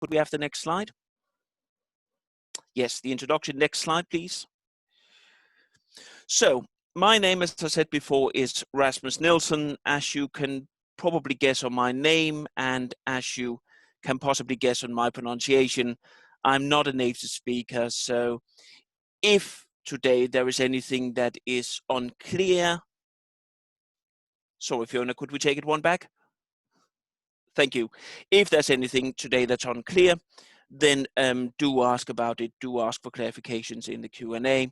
Could we have the next slide? Yes, the introduction. Next slide, please. So, my name, as I said before, is Rasmus Nilsson. As you can probably guess on my name, and as you can possibly guess on my pronunciation, I'm not a native speaker. So, if today there is anything that is unclear, sorry, Fiona, could we take it one back? Thank you. If there's anything today that's unclear, then do ask about it. Do ask for clarifications in the Q&A.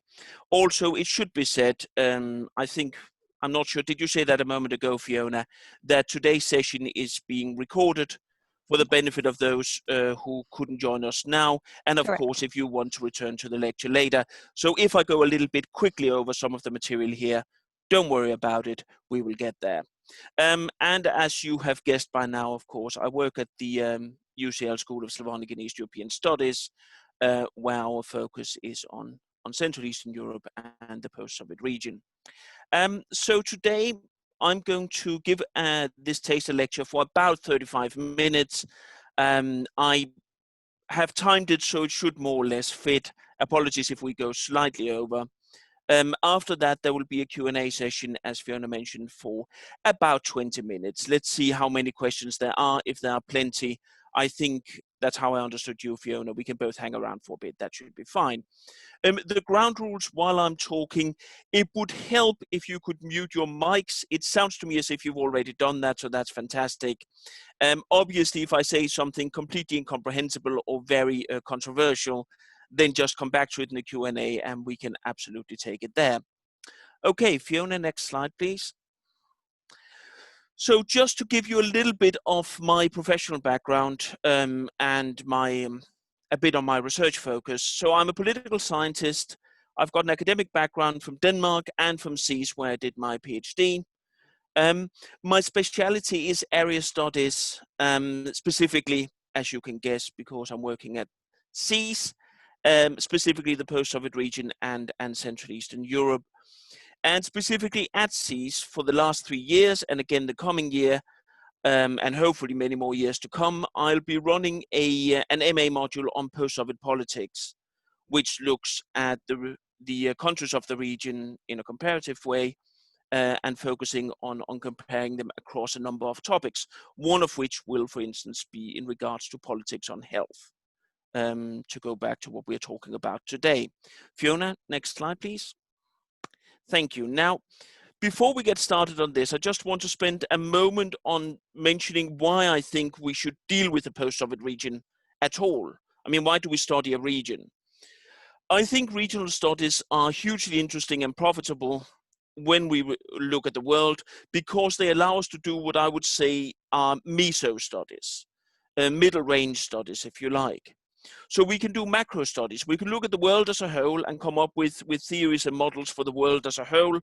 Also, it should be said, I think, I'm not sure, did you say that a moment ago, Fiona, that today's session is being recorded for the benefit of those who couldn't join us now, and of Correct. course, if you want to return to the lecture later. So if I go a little bit quickly over some of the material here, don't worry about it, we will get there. And as you have guessed by now, of course, I work at the UCL School of Slavonic and East European Studies, where our focus is on Central Eastern Europe and the post-Soviet region. So today I'm going to give this taster lecture for about 35 minutes. I have timed it so it should more or less fit. Apologies if we go slightly over. After that, there will be a Q&A session, as Fiona mentioned, for about 20 minutes. Let's see how many questions there are. If there are plenty, I think that's how I understood you, Fiona. We can both hang around for a bit. That should be fine. The ground rules while I'm talking, it would help if you could mute your mics. It sounds to me as if you've already done that, so that's fantastic. Obviously, if I say something completely incomprehensible or very controversial, then just come back to it in the Q&A and we can absolutely take it there. Okay, Fiona, next slide, please. So just to give you a little bit of my professional background and a bit on my research focus. So I'm a political scientist. I've got an academic background from Denmark and from SEAS, where I did my PhD. My speciality is area studies, specifically, as you can guess, because I'm working at SEAS, specifically the post-Soviet region and Central Eastern Europe. And specifically at SEAS for the last 3 years, and again the coming year, and hopefully many more years to come, I'll be running an MA module on post-Soviet politics, which looks at the countries of the region in a comparative way, and focusing on comparing them across a number of topics, one of which will, for instance, be in regards to politics on health, to go back to what we're talking about today. Fiona, next slide, please. Thank you. Now, before we get started on this, I just want to spend a moment on mentioning why I think we should deal with the post-Soviet region at all. I mean, why do we study a region? I think regional studies are hugely interesting and profitable when we look at the world, because they allow us to do what I would say are meso studies, middle range studies, if you like. So we can do macro studies. We can look at the world as a whole and come up with theories and models for the world as a whole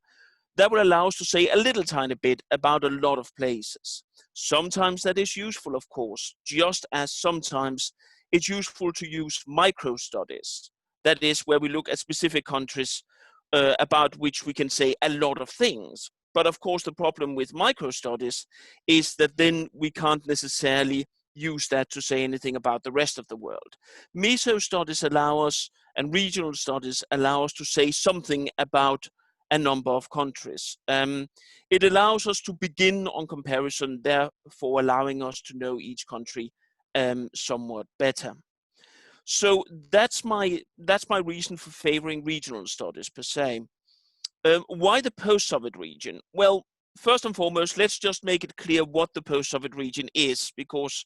that will allow us to say a little tiny bit about a lot of places. Sometimes that is useful, of course, just as sometimes it's useful to use micro studies. That is where we look at specific countries about which we can say a lot of things. But of course, the problem with micro studies is that then we can't necessarily use that to say anything about the rest of the world. Meso studies allow us, and regional studies allow us to say something about a number of countries. It allows us to begin on comparison, therefore allowing us to know each country somewhat better. So that's my reason for favoring regional studies per se. Why the post-Soviet region? Well, first and foremost, let's just make it clear what the post-Soviet region is, because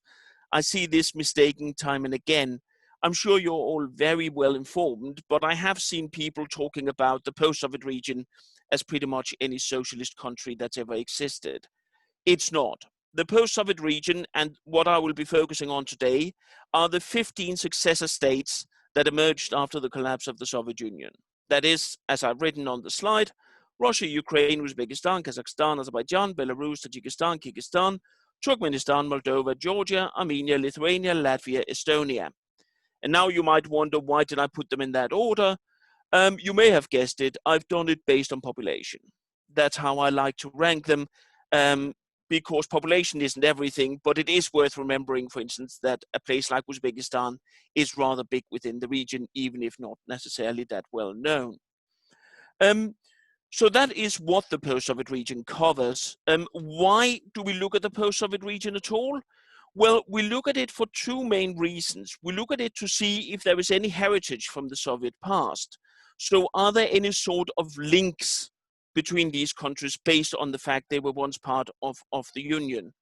I see this mistaken time and again. I'm sure you're all very well informed, but I have seen people talking about the post-Soviet region as pretty much any socialist country that's ever existed. It's not. The post-Soviet region, and what I will be focusing on today, are the 15 successor states that emerged after the collapse of the Soviet Union. That is, as I've written on the slide, Russia, Ukraine, Uzbekistan, Kazakhstan, Azerbaijan, Belarus, Tajikistan, Kyrgyzstan, Turkmenistan, Moldova, Georgia, Armenia, Lithuania, Latvia, Estonia. And now you might wonder, why did I put them in that order? You may have guessed it, I've done it based on population. That's how I like to rank them. because population isn't everything, but it is worth remembering, for instance, that a place like Uzbekistan is rather big within the region, even if not necessarily that well known. So that is what the post-Soviet region covers. Why do we look at the post-Soviet region at all? Well, we look at it for two main reasons. We look at it to see if there is any heritage from the Soviet past. So are there any sort of links between these countries based on the fact they were once part of the Union?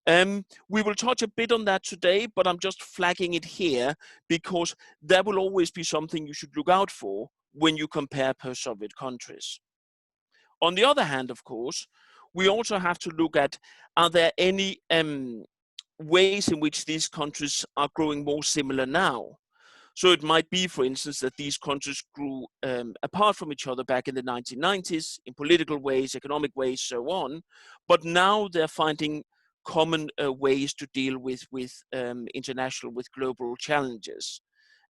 We will touch a bit on that today, but I'm just flagging it here because that will always be something you should look out for when you compare post-Soviet countries. On the other hand, of course, we also have to look at, are there any ways in which these countries are growing more similar now? So it might be, for instance, that these countries grew apart from each other back in the 1990s in political ways, economic ways, so on. But now they're finding common ways to deal with international, with global challenges.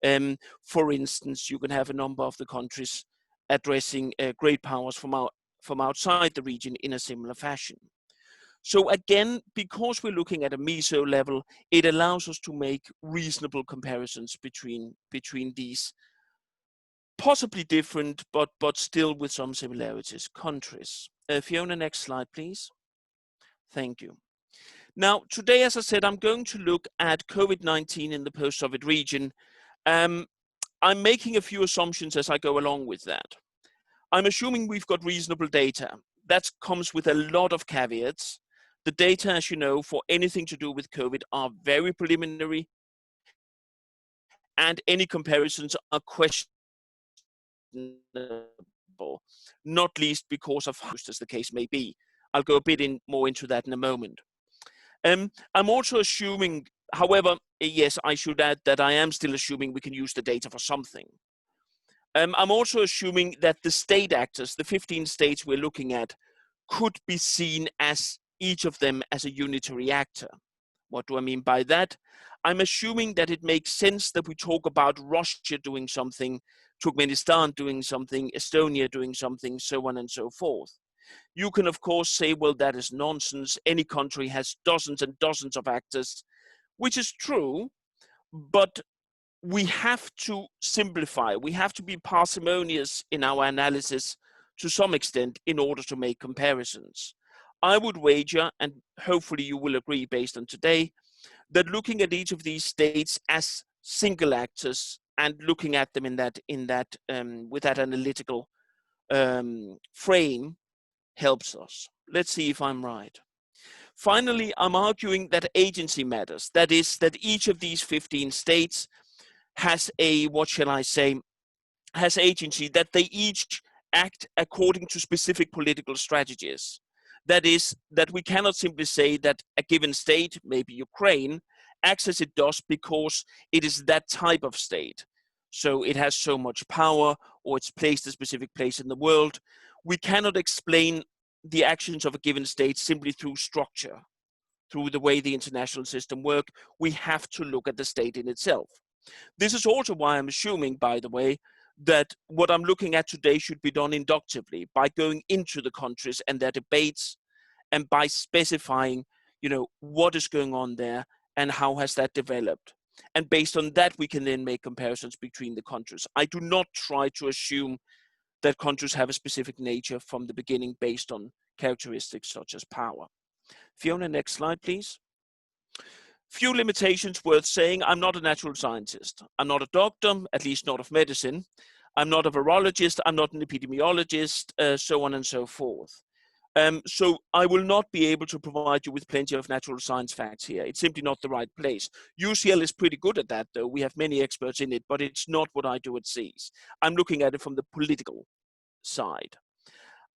For instance, you can have a number of the countries addressing great powers from outside the region in a similar fashion. So again, because we're looking at a meso level, it allows us to make reasonable comparisons between these possibly different, but still with some similarities, countries. Fiona, next slide, please. Thank you. Now, today, as I said, I'm going to look at COVID-19 in the post-Soviet region. I'm making a few assumptions as I go along with that. I'm assuming we've got reasonable data. That comes with a lot of caveats. The data, as you know, for anything to do with COVID are very preliminary, and any comparisons are questionable, not least because of how, as the case may be. I'll go a bit more into that in a moment. I'm also assuming, however, yes, I should add that I am still assuming we can use the data for something. I'm also assuming that the state actors, the 15 states we're looking at, could be seen as each of them as a unitary actor. What do I mean by that? I'm assuming that it makes sense that we talk about Russia doing something, Turkmenistan doing something, Estonia doing something, so on and so forth. You can, of course, say, well, that is nonsense. Any country has dozens and dozens of actors, which is true, but we have to simplify. We have to be parsimonious in our analysis to some extent in order to make comparisons. I would wager, and hopefully you will agree based on today, that looking at each of these states as single actors and looking at them with that analytical frame helps us. Let's see if I'm right. Finally, I'm arguing that agency matters. That is, that each of these 15 states has has agency, that they each act according to specific political strategies. That is, that we cannot simply say that a given state, maybe Ukraine, acts as it does because it is that type of state. So it has so much power, or it's placed a specific place in the world. We cannot explain the actions of a given state simply through structure, through the way the international system works. We have to look at the state in itself. This is also why I'm assuming, by the way, that what I'm looking at today should be done inductively, by going into the countries and their debates, and by specifying, what is going on there and how has that developed. And based on that, we can then make comparisons between the countries. I do not try to assume that countries have a specific nature from the beginning based on characteristics such as power. Fiona, next slide, please. Few limitations worth saying. I'm not a natural scientist. I'm not a doctor, at least not of medicine. I'm not a virologist. I'm not an epidemiologist, so on and so forth. So I will not be able to provide you with plenty of natural science facts here. It's simply not the right place. UCL is pretty good at that, though. We have many experts in it, but it's not what I do at SEAS. I'm looking at it from the political side.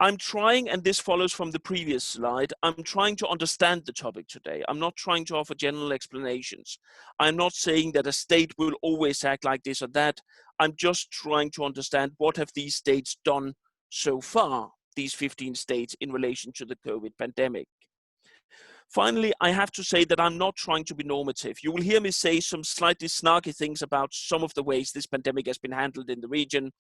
I'm trying, and this follows from the previous slide, I'm trying to understand the topic today. I'm not trying to offer general explanations. I'm not saying that a state will always act like this or that. I'm just trying to understand what have these states done so far, these 15 states, in relation to the COVID pandemic. Finally, I have to say that I'm not trying to be normative. You will hear me say some slightly snarky things about some of the ways this pandemic has been handled in the region.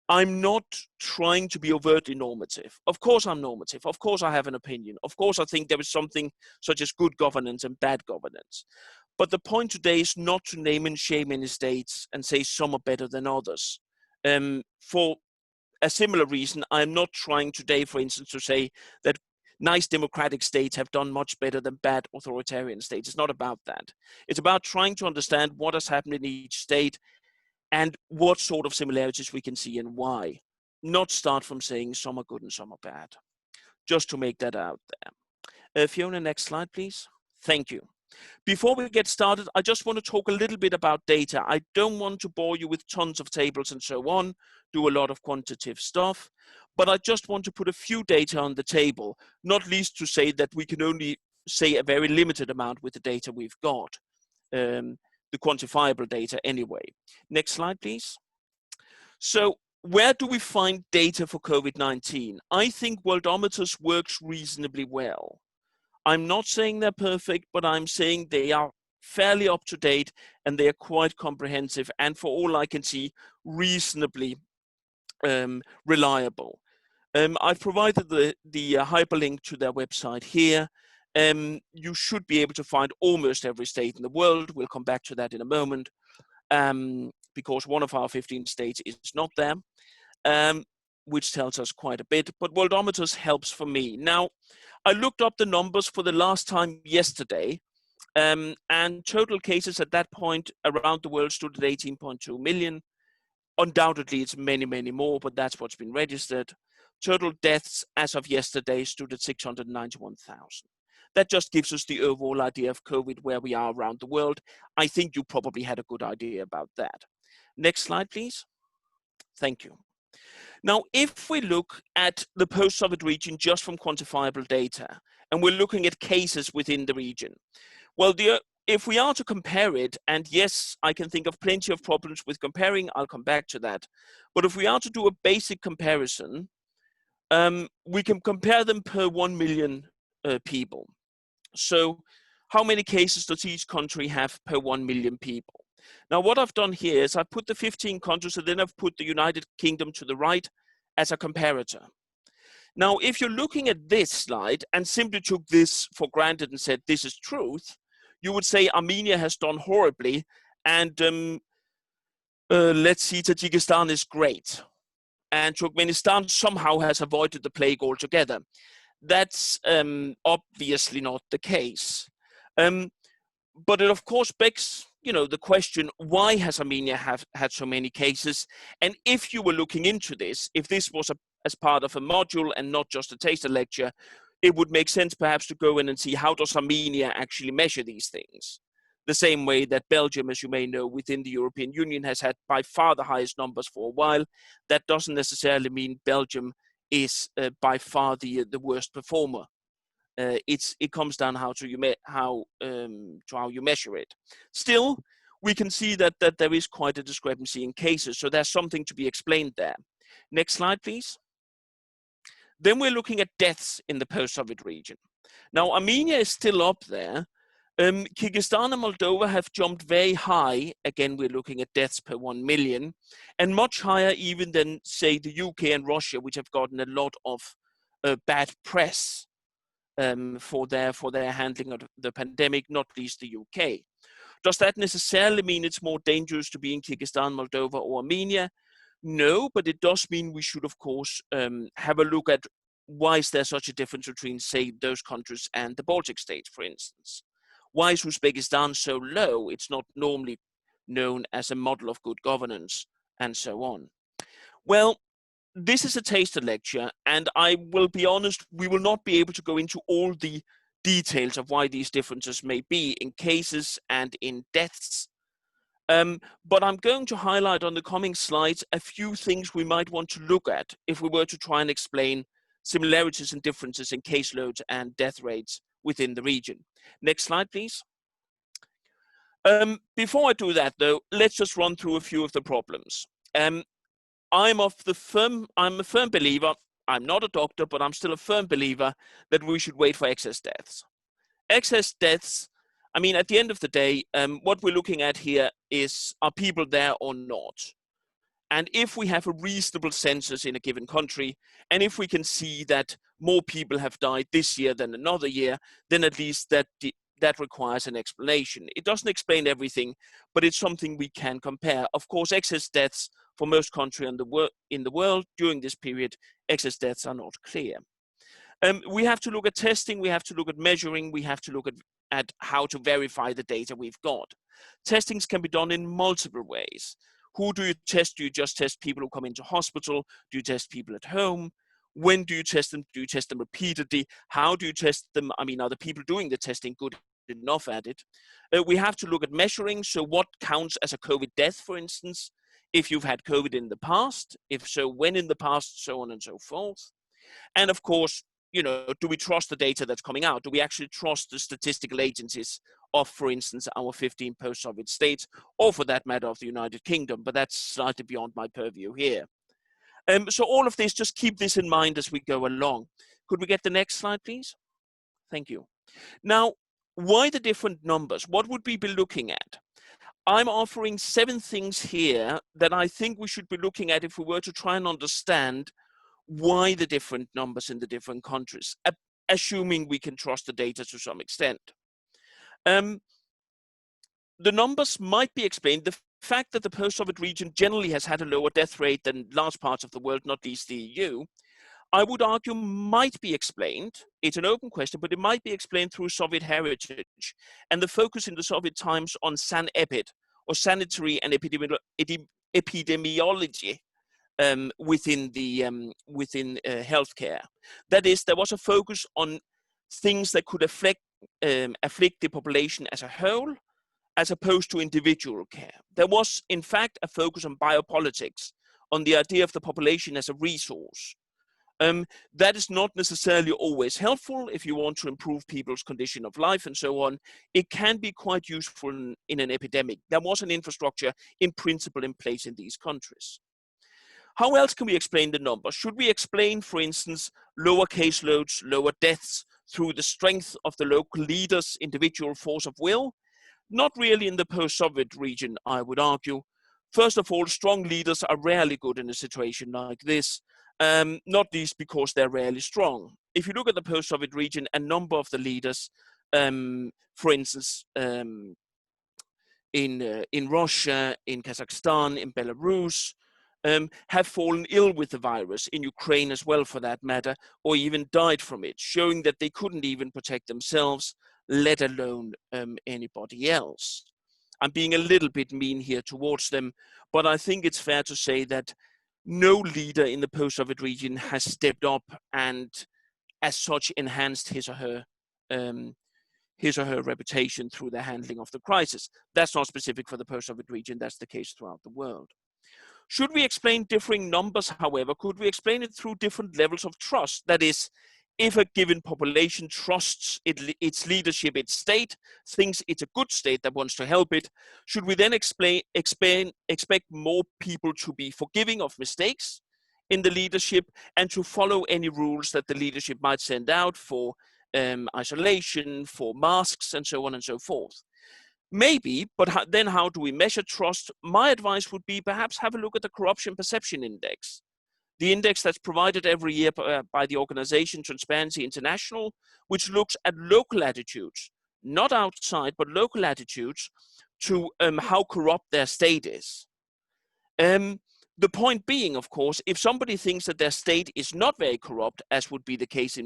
I'm not trying to be overtly normative. Of course I'm normative. Of course I have an opinion. Of course I think there is something such as good governance and bad governance. But the point today is not to name and shame any states and say some are better than others. For a similar reason, I'm not trying today, for instance, to say that nice democratic states have done much better than bad authoritarian states. It's not about that. It's about trying to understand what has happened in each state and what sort of similarities we can see and why. Not start from saying some are good and some are bad. Just to make that out there. Fiona, next slide, please. Thank you. Before we get started, I just want to talk a little bit about data. I don't want to bore you with tons of tables and so on, do a lot of quantitative stuff, but I just want to put a few data on the table, not least to say that we can only say a very limited amount with the data we've got, the quantifiable data anyway. Next slide, please. So where do we find data for COVID-19? I think Worldometers works reasonably well. I'm not saying they're perfect, but I'm saying they are fairly up to date and they are quite comprehensive and, for all I can see, reasonably reliable. I've provided the hyperlink to their website here. You should be able to find almost every state in the world. We'll come back to that in a moment, because one of our 15 states is not there, which tells us quite a bit. But Worldometers helps for me. Now, I looked up the numbers for the last time yesterday, and total cases at that point around the world stood at 18.2 million. Undoubtedly, it's many, many more, but that's what's been registered. Total deaths as of yesterday stood at 691,000. That just gives us the overall idea of COVID, where we are around the world. I think you probably had a good idea about that. Next slide, please. Thank you. Now, if we look at the post-Soviet region just from quantifiable data, and we're looking at cases within the region, well, if we are to compare it, and yes, I can think of plenty of problems with comparing, I'll come back to that, but if we are to do a basic comparison, we can compare them per 1 million people. So how many cases does each country have per 1 million people? Now, what I've done here is I've put the 15 countries, and then I've put the United Kingdom to the right as a comparator. Now, if you're looking at this slide and simply took this for granted and said this is truth, you would say Armenia has done horribly, and let's see, Tajikistan is great, and Turkmenistan somehow has avoided the plague altogether. That's obviously not the case. But it of course begs, the question, why has Armenia had so many cases? And if you were looking into this, if this was as part of a module and not just a taster lecture, it would make sense perhaps to go in and see how does Armenia actually measure these things. The same way that Belgium, as you may know, within the European Union has had by far the highest numbers for a while. That doesn't necessarily mean Belgium is by far the worst performer. It comes down how you measure it. Still, we can see that there is quite a discrepancy in cases, so there's something to be explained there. Next slide, please. Then we're looking at deaths in the post-Soviet region. Now, Armenia is still up there. Kyrgyzstan and Moldova have jumped very high. Again, we're looking at deaths per 1 million, and much higher even than, say, the UK and Russia, which have gotten a lot of bad press for their handling of the pandemic, not least the UK. Does that necessarily mean it's more dangerous to be in Kyrgyzstan, Moldova, or Armenia? No, but it does mean we should, of course, have a look at why is there such a difference between, say, those countries and the Baltic states, for instance. Why is Uzbekistan so low? It's not normally known as a model of good governance, and so on. Well, this is a taster lecture, and I will be honest, we will not be able to go into all the details of why these differences may be in cases and in deaths. But I'm going to highlight on the coming slides a few things we might want to look at if we were to try and explain similarities and differences in caseloads and death rates within the region. Next slide, please. Before I do that, though, let's just run through a few of the problems. I'm a firm believer, I'm not a doctor, but I'm still a firm believer that we should wait for excess deaths. Excess deaths, I mean, at the end of the day, what we're looking at here is, are people there or not? And if we have a reasonable census in a given country, and if we can see that more people have died this year than another year, then at least that requires an explanation. It doesn't explain everything, but it's something we can compare. Of course, excess deaths for most countries in the world during this period, excess deaths are not clear. We have to look at testing, we have to look at measuring, we have to look at how to verify the data we've got. Testings can be done in multiple ways. Who do you test? Do you just test people who come into hospital? Do you test people at home? When do you test them? Do you test them repeatedly? How do you test them? I mean, are the people doing the testing good enough at it? We have to look at measuring. So what counts as a COVID death, for instance, if you've had COVID in the past? If so, when in the past, so on and so forth. And of course, do we trust the data that's coming out? Do we actually trust the statistical agencies of, for instance, our 15 post-Soviet states, or for that matter, of the United Kingdom? But that's slightly beyond my purview here. So all of this, just keep this in mind as we go along. Could we get the next slide, please? Thank you. Now, why the different numbers? What would we be looking at? I'm offering 7 things here that I think we should be looking at if we were to try and understand why the different numbers in the different countries, assuming we can trust the data to some extent. The numbers might be explained. The fact that the post-Soviet region generally has had a lower death rate than large parts of the world, not least the EU, I would argue might be explained. It's an open question, but it might be explained through Soviet heritage and the focus in the Soviet times on san-epid, or sanitary and epidemiology, within healthcare. That is, there was a focus on things that could afflict the population as a whole, as opposed to individual care. There was, in fact, a focus on biopolitics, on the idea of the population as a resource. That is not necessarily always helpful if you want to improve people's condition of life and so on. It can be quite useful in an epidemic. There was an infrastructure in principle in place in these countries. How else can we explain the numbers? Should we explain, for instance, lower caseloads, lower deaths through the strength of the local leaders' individual force of will? Not really in the post-Soviet region, I would argue. First of all, strong leaders are rarely good in a situation like this, not least because they're rarely strong. If you look at the post-Soviet region, a number of the leaders, for instance, in Russia, in Kazakhstan, in Belarus, have fallen ill with the virus, in Ukraine as well for that matter, or even died from it, showing that they couldn't even protect themselves, let alone anybody else. I'm being a little bit mean here towards them, but I think it's fair to say that no leader in the post-Soviet region has stepped up and as such enhanced his or her reputation through the handling of the crisis. That's not specific for the post-Soviet region, that's the case throughout the world. Should we explain differing numbers, however, could we explain it through different levels of trust? That is, if a given population trusts its leadership, its state, thinks it's a good state that wants to help it, should we then expect more people to be forgiving of mistakes in the leadership and to follow any rules that the leadership might send out for isolation, for masks, and so on and so forth? Maybe, but then how do we measure trust? My advice would be perhaps have a look at the Corruption Perception Index, the index that's provided every year by the organization Transparency International, which looks at local attitudes, not outside, but local attitudes to how corrupt their state is. The point being, of course, if somebody thinks that their state is not very corrupt, as would be the case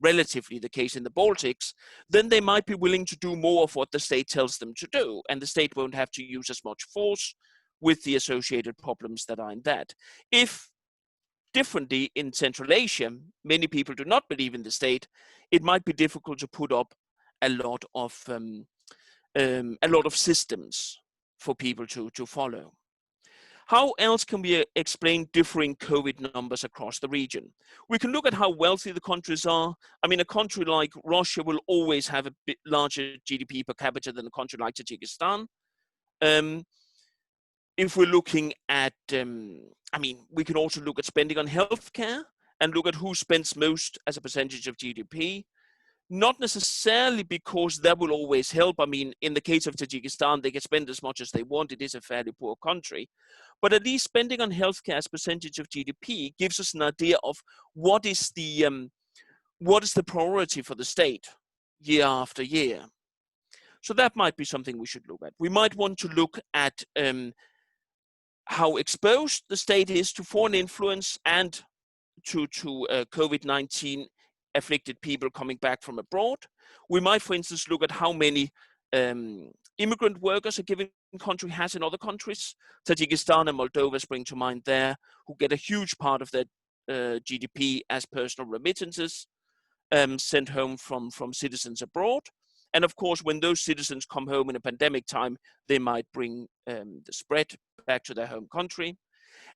relatively the case in the Baltics, then they might be willing to do more of what the state tells them to do, and the state won't have to use as much force with the associated problems that are in that. If differently in Central Asia, many people do not believe in the state, it might be difficult to put up a lot of systems for people to follow. How else can we explain differing COVID numbers across the region? We can look at how wealthy the countries are. I mean, a country like Russia will always have a bit larger GDP per capita than a country like Tajikistan. If we're looking at, we can also look at spending on healthcare and look at who spends most as a percentage of GDP. Not necessarily because that will always help. I mean, in the case of Tajikistan, they can spend as much as they want. It is a fairly poor country. But at least spending on healthcare as percentage of GDP gives us an idea of what is the priority for the state year after year. So that might be something we should look at. We might want to look at how exposed the state is to foreign influence and to COVID-19 afflicted people coming back from abroad. We might, for instance, look at how many immigrant workers a given country has in other countries. Tajikistan and Moldova spring to mind there, who get a huge part of their GDP as personal remittances sent home from citizens abroad. And of course, when those citizens come home in a pandemic time, they might bring the spread back to their home country.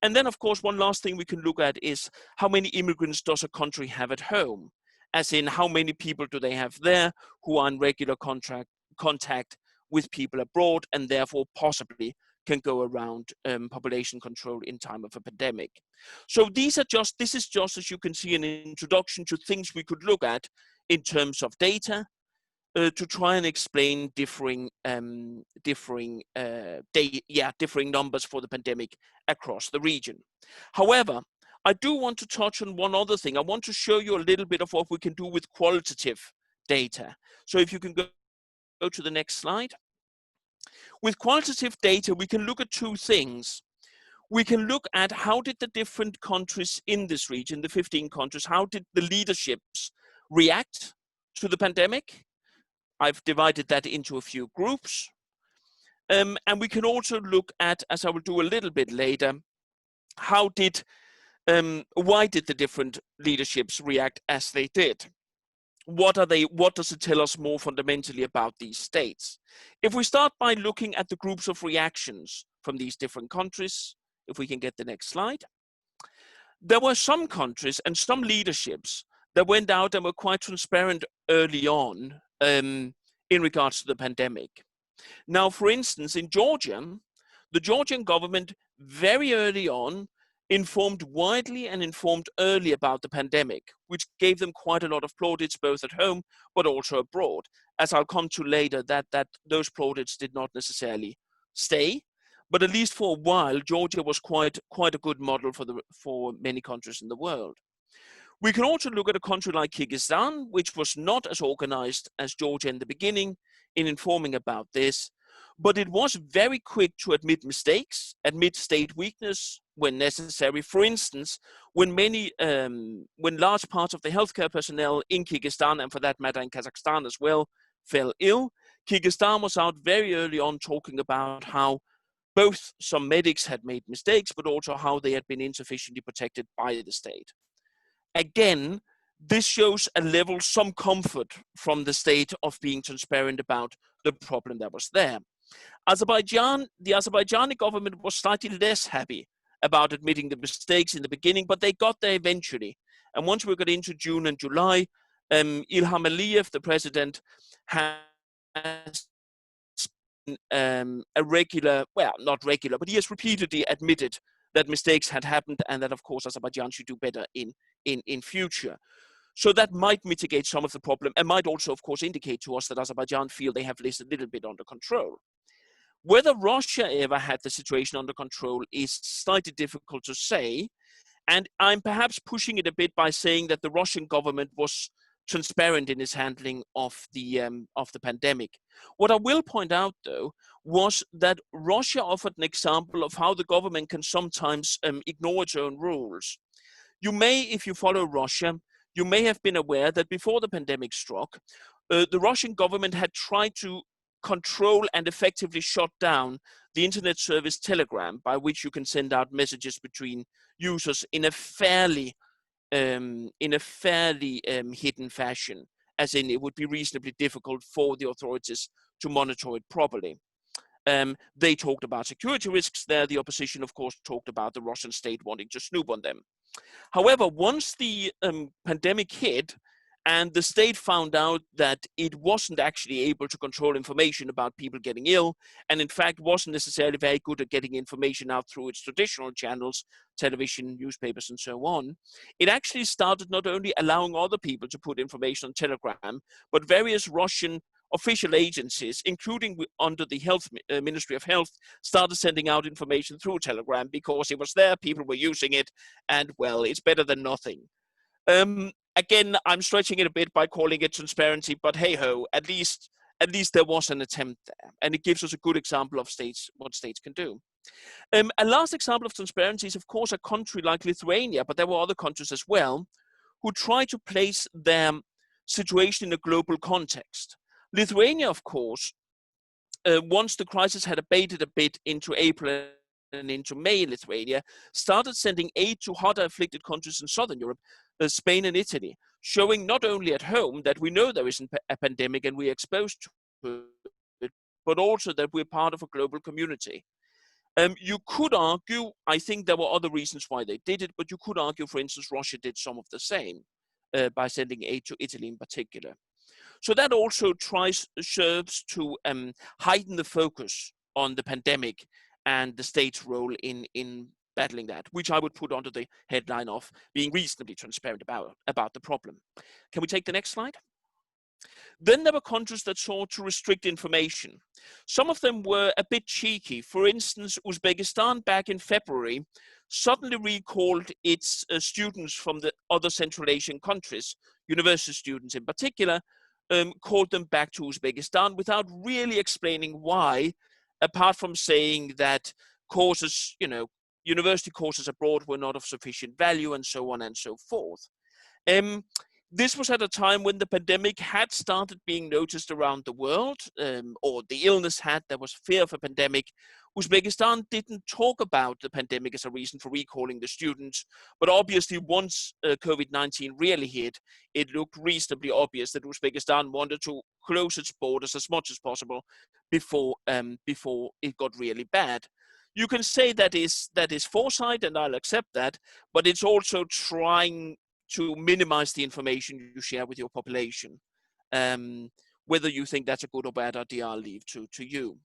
And then, of course, one last thing we can look at is how many immigrants does a country have at home? As in, how many people do they have there who are in regular contact with people abroad and therefore possibly can go around population control in time of a pandemic. So this is just, as you can see, an introduction to things we could look at in terms of data to try and explain differing numbers for the pandemic across the region. However, I do want to touch on one other thing. I want to show you a little bit of what we can do with qualitative data. So if you can go to the next slide. With qualitative data, we can look at two things. We can look at how did the different countries in this region, the 15 countries, how did the leaderships react to the pandemic? I've divided that into a few groups. And we can also look at, as I will do a little bit later, why did the different leaderships react as they did? What does it tell us more fundamentally about these states? If we start by looking at the groups of reactions from these different countries, if we can get the next slide, there were some countries and some leaderships that went out and were quite transparent early on in regards to the pandemic. Now, for instance, in Georgia, the Georgian government very early on informed widely and informed early about the pandemic, which gave them quite a lot of plaudits both at home but also abroad. As I'll come to later, that those plaudits did not necessarily stay, but at least for a while, Georgia was quite a good model for many countries in the world. We can also look at a country like Kyrgyzstan, which was not as organized as Georgia in the beginning in informing about this, but it was very quick to admit mistakes, admit state weakness when necessary. For instance, when large parts of the healthcare personnel in Kyrgyzstan, and for that matter in Kazakhstan as well, fell ill, Kyrgyzstan was out very early on talking about how both some medics had made mistakes, but also how they had been insufficiently protected by the state. Again, this shows some comfort from the state of being transparent about the problem that was there. The Azerbaijani government was slightly less happy about admitting the mistakes in the beginning, but they got there eventually. And once we got into June and July, Ilham Aliyev, the president, has not regular, but he has repeatedly admitted that mistakes had happened and that, of course, Azerbaijan should do better in future. So that might mitigate some of the problem and might also, of course, indicate to us that Azerbaijan feel they have this a little bit under control. Whether Russia ever had the situation under control is slightly difficult to say. And I'm perhaps pushing it a bit by saying that the Russian government was transparent in its handling of the pandemic. What I will point out, though, was that Russia offered an example of how the government can sometimes ignore its own rules. You may, if you follow Russia, you may have been aware that before the pandemic struck, the Russian government had tried to control and effectively shut down the internet service Telegram, by which you can send out messages between users in a fairly hidden fashion, as in it would be reasonably difficult for the authorities to monitor it properly. They talked about security risks there. The opposition, of course, talked about the Russian state wanting to snoop on them. However, once the pandemic hit And the state found out that it wasn't actually able to control information about people getting ill, and in fact wasn't necessarily very good at getting information out through its traditional channels, television, newspapers, and so on. It actually started not only allowing other people to put information on Telegram, but various Russian official agencies, including under the Ministry of Health, started sending out information through Telegram because it was there, people were using it, and well, it's better than nothing. Again, I'm stretching it a bit by calling it transparency, but hey ho, at least there was an attempt there, and it gives us a good example of what states can do. A last example of transparency is, of course, a country like Lithuania, but there were other countries as well who tried to place their situation in a global context. Lithuania, of course, once the crisis had abated a bit into April and into May in Lithuania, started sending aid to harder afflicted countries in Southern Europe, Spain and Italy, showing not only at home that we know there isn't a pandemic and we're exposed to it, but also that we're part of a global community. You could argue, I think there were other reasons why they did it, but you could argue, for instance, Russia did some of the same by sending aid to Italy in particular. So that also serves to heighten the focus on the pandemic and the state's role in battling that, which I would put under the headline of being reasonably transparent about the problem. Can we take the next slide? Then there were countries that sought to restrict information. Some of them were a bit cheeky. For instance, Uzbekistan back in February suddenly recalled its students from the other Central Asian countries, university students in particular, called them back to Uzbekistan without really explaining why, apart from saying that courses, university courses abroad were not of sufficient value and so on and so forth. This was at a time when the pandemic had started being noticed around the world, or the illness there was fear of a pandemic. Uzbekistan didn't talk about the pandemic as a reason for recalling the students, but obviously once COVID-19 really hit, it looked reasonably obvious that Uzbekistan wanted to close its borders as much as possible before it got really bad. You can say that is foresight, and I'll accept that, but it's also trying to minimize the information you share with your population. Whether you think that's a good or bad idea, I'll leave to you.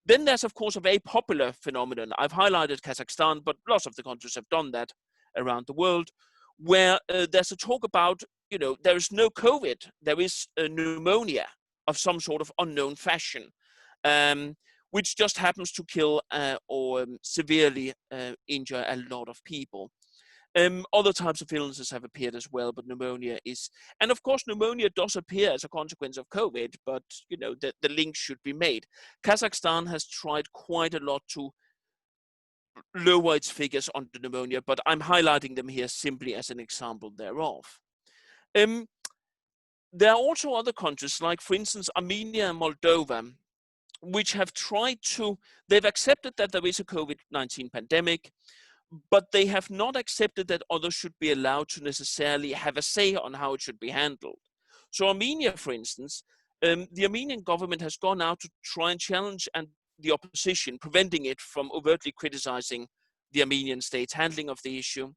Then there's, of course, a very popular phenomenon. I've highlighted Kazakhstan, but lots of the countries have done that around the world, where there's a talk about, there is no COVID, there is a pneumonia of some sort of unknown fashion, which just happens to kill or severely injure a lot of people. Other types of illnesses have appeared as well, but pneumonia is, and of course pneumonia does appear as a consequence of COVID, but the link should be made. Kazakhstan has tried quite a lot to lower its figures on the pneumonia, but I'm highlighting them here simply as an example thereof. There are also other countries, like for instance Armenia and Moldova, which have they've accepted that there is a COVID-19 pandemic, but they have not accepted that others should be allowed to necessarily have a say on how it should be handled. So Armenia, for instance, the Armenian government has gone out to try and challenge the opposition, preventing it from overtly criticizing the Armenian state's handling of the issue.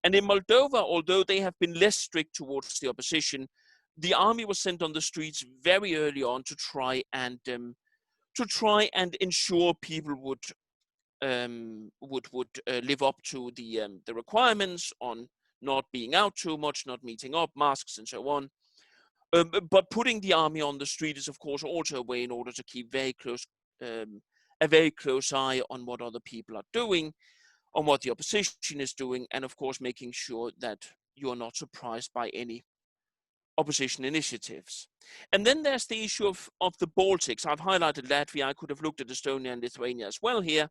And in Moldova, although they have been less strict towards the opposition, the army was sent on the streets very early on to try and ensure people would live up to the requirements on not being out too much, not meeting up, masks and so on. But putting the army on the street is, of course, also a way in order to keep a very close eye on what other people are doing, on what the opposition is doing, and of course making sure that you are not surprised by any opposition initiatives. And then there's the issue of the Baltics. I've highlighted Latvia. I could have looked at Estonia and Lithuania as well here,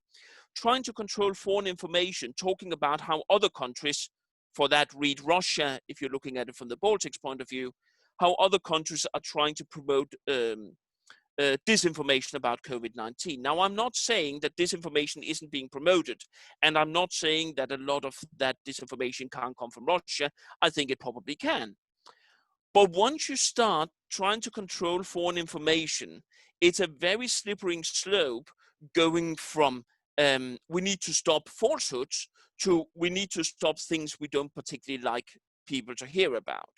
trying to control foreign information, talking about how other countries, for that read Russia, if you're looking at it from the Baltics point of view, how other countries are trying to promote disinformation about COVID-19. Now, I'm not saying that disinformation isn't being promoted, and I'm not saying that a lot of that disinformation can't come from Russia. I think it probably can. But once you start trying to control foreign information, it's a very slippery slope going from we need to stop falsehoods to we need to stop things we don't particularly like people to hear about.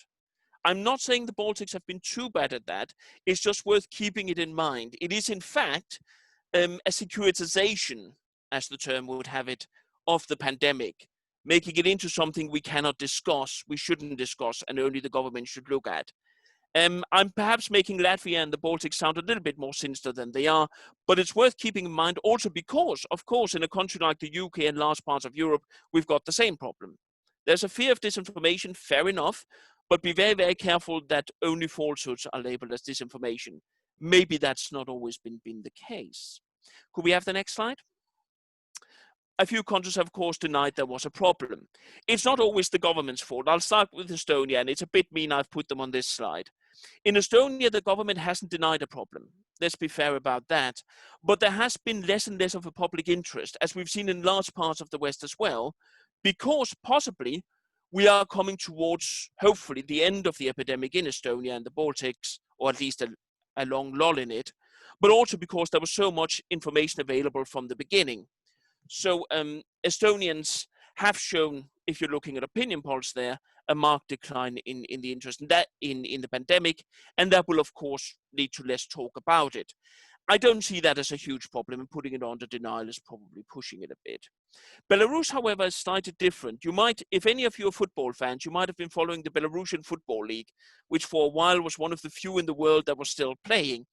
I'm not saying the Baltics have been too bad at that. It's just worth keeping it in mind. It is, in fact, a securitization, as the term would have it, of the pandemic, making it into something we cannot discuss, we shouldn't discuss, and only the government should look at. I'm perhaps making Latvia and the Baltics sound a little bit more sinister than they are, but it's worth keeping in mind also because, of course, in a country like the UK and large parts of Europe, we've got the same problem. There's a fear of disinformation, fair enough, but be very, very careful that only falsehoods are labeled as disinformation. Maybe that's not always been the case. Could we have the next slide? A few countries have, of course, denied there was a problem. It's not always the government's fault. I'll start with Estonia, and it's a bit mean I've put them on this slide. In Estonia, the government hasn't denied a problem. Let's be fair about that. But there has been less and less of a public interest, as we've seen in large parts of the West as well, because possibly we are coming towards, hopefully, the end of the epidemic in Estonia and the Baltics, or at least a long lull in it, but also because there was so much information available from the beginning. So Estonians have shown, if you're looking at opinion polls there, a marked decline in the interest in the pandemic, and that will, of course, lead to less talk about it. I don't see that as a huge problem, and putting it under denial is probably pushing it a bit. Belarus, however, is slightly different. You might, if any of you are football fans, you might have been following the Belarusian Football League, which for a while was one of the few in the world that was still playing.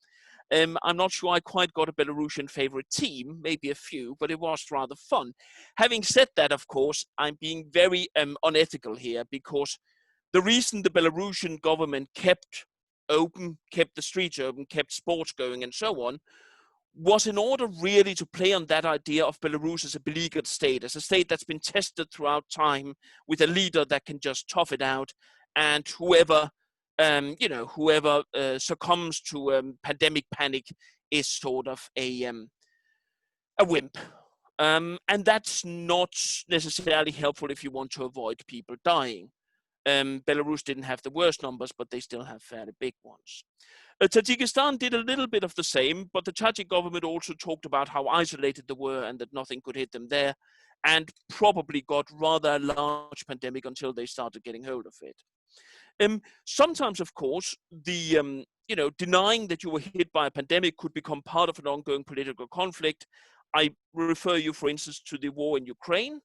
I'm not sure I quite got a Belarusian favorite team, maybe a few, but it was rather fun. Having said that, of course, I'm being very unethical here, because the reason the Belarusian government kept the streets open, kept sports going and so on, was in order really to play on that idea of Belarus as a beleaguered state, as a state that's been tested throughout time with a leader that can just tough it out, and whoever succumbs to pandemic panic is sort of a wimp. And that's not necessarily helpful if you want to avoid people dying. Belarus didn't have the worst numbers, but they still have fairly big ones. Tajikistan did a little bit of the same, but the Tajik government also talked about how isolated they were and that nothing could hit them there, and probably got rather a large pandemic until they started getting hold of it. Sometimes, of course, the denying that you were hit by a pandemic could become part of an ongoing political conflict. I refer you, for instance, to the war in Ukraine,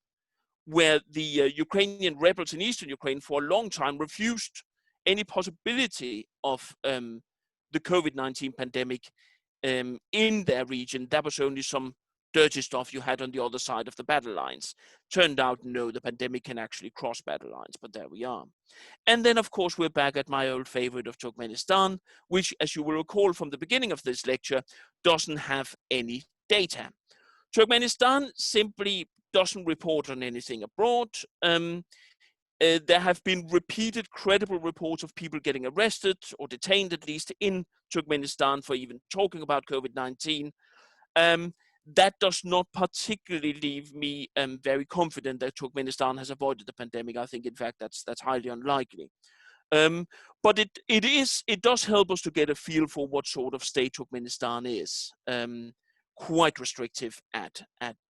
where the Ukrainian rebels in eastern Ukraine for a long time refused any possibility of the Covid-19 pandemic in their region. That was only some dirty stuff you had on the other side of the battle lines. Turned out, no, the pandemic can actually cross battle lines, but there we are. And then, of course, we're back at my old favorite of Turkmenistan, which, as you will recall from the beginning of this lecture, doesn't have any data. Turkmenistan simply doesn't report on anything abroad. There have been repeated credible reports of people getting arrested or detained, at least in Turkmenistan, for even talking about COVID-19. That does not particularly leave me very confident that Turkmenistan has avoided the pandemic. I think, in fact, that's highly unlikely. But it does help us to get a feel for what sort of state Turkmenistan is. Quite restrictive at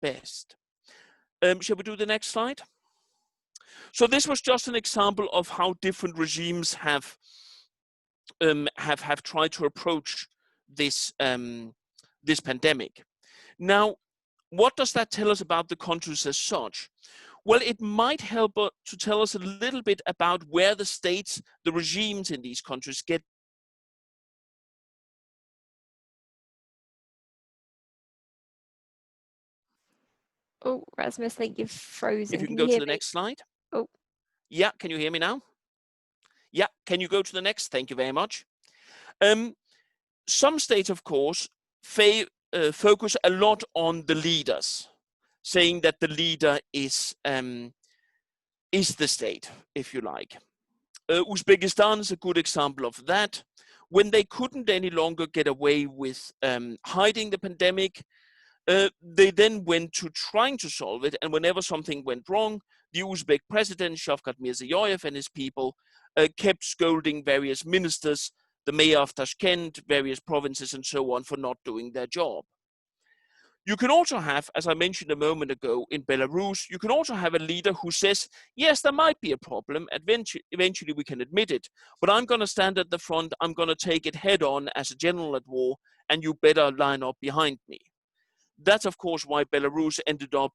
best. Shall we do the next slide? So this was just an example of how different regimes have tried to approach this this pandemic. Now, what does that tell us about the countries as such? Well, it might help to tell us a little bit about where the states, the regimes in these countries get. Oh, Rasmus, I think you've frozen. If you can go to the next slide. Oh. Yeah, can you hear me now? Yeah, can you go to the next? Thank you very much. Some states, of course, focus a lot on the leaders, saying that the leader is the state, if you like. Uzbekistan is a good example of that. When they couldn't any longer get away with hiding the pandemic, they then went to trying to solve it, and whenever something went wrong, the Uzbek president, Shavkat Mirziyoyev, and his people kept scolding various ministers, the mayor of Tashkent, various provinces, and so on, for not doing their job. You can also have, as I mentioned a moment ago in Belarus, you can also have a leader who says, yes, there might be a problem, eventually we can admit it, but I'm going to stand at the front, I'm going to take it head on as a general at war, and you better line up behind me. That's, of course, why Belarus ended up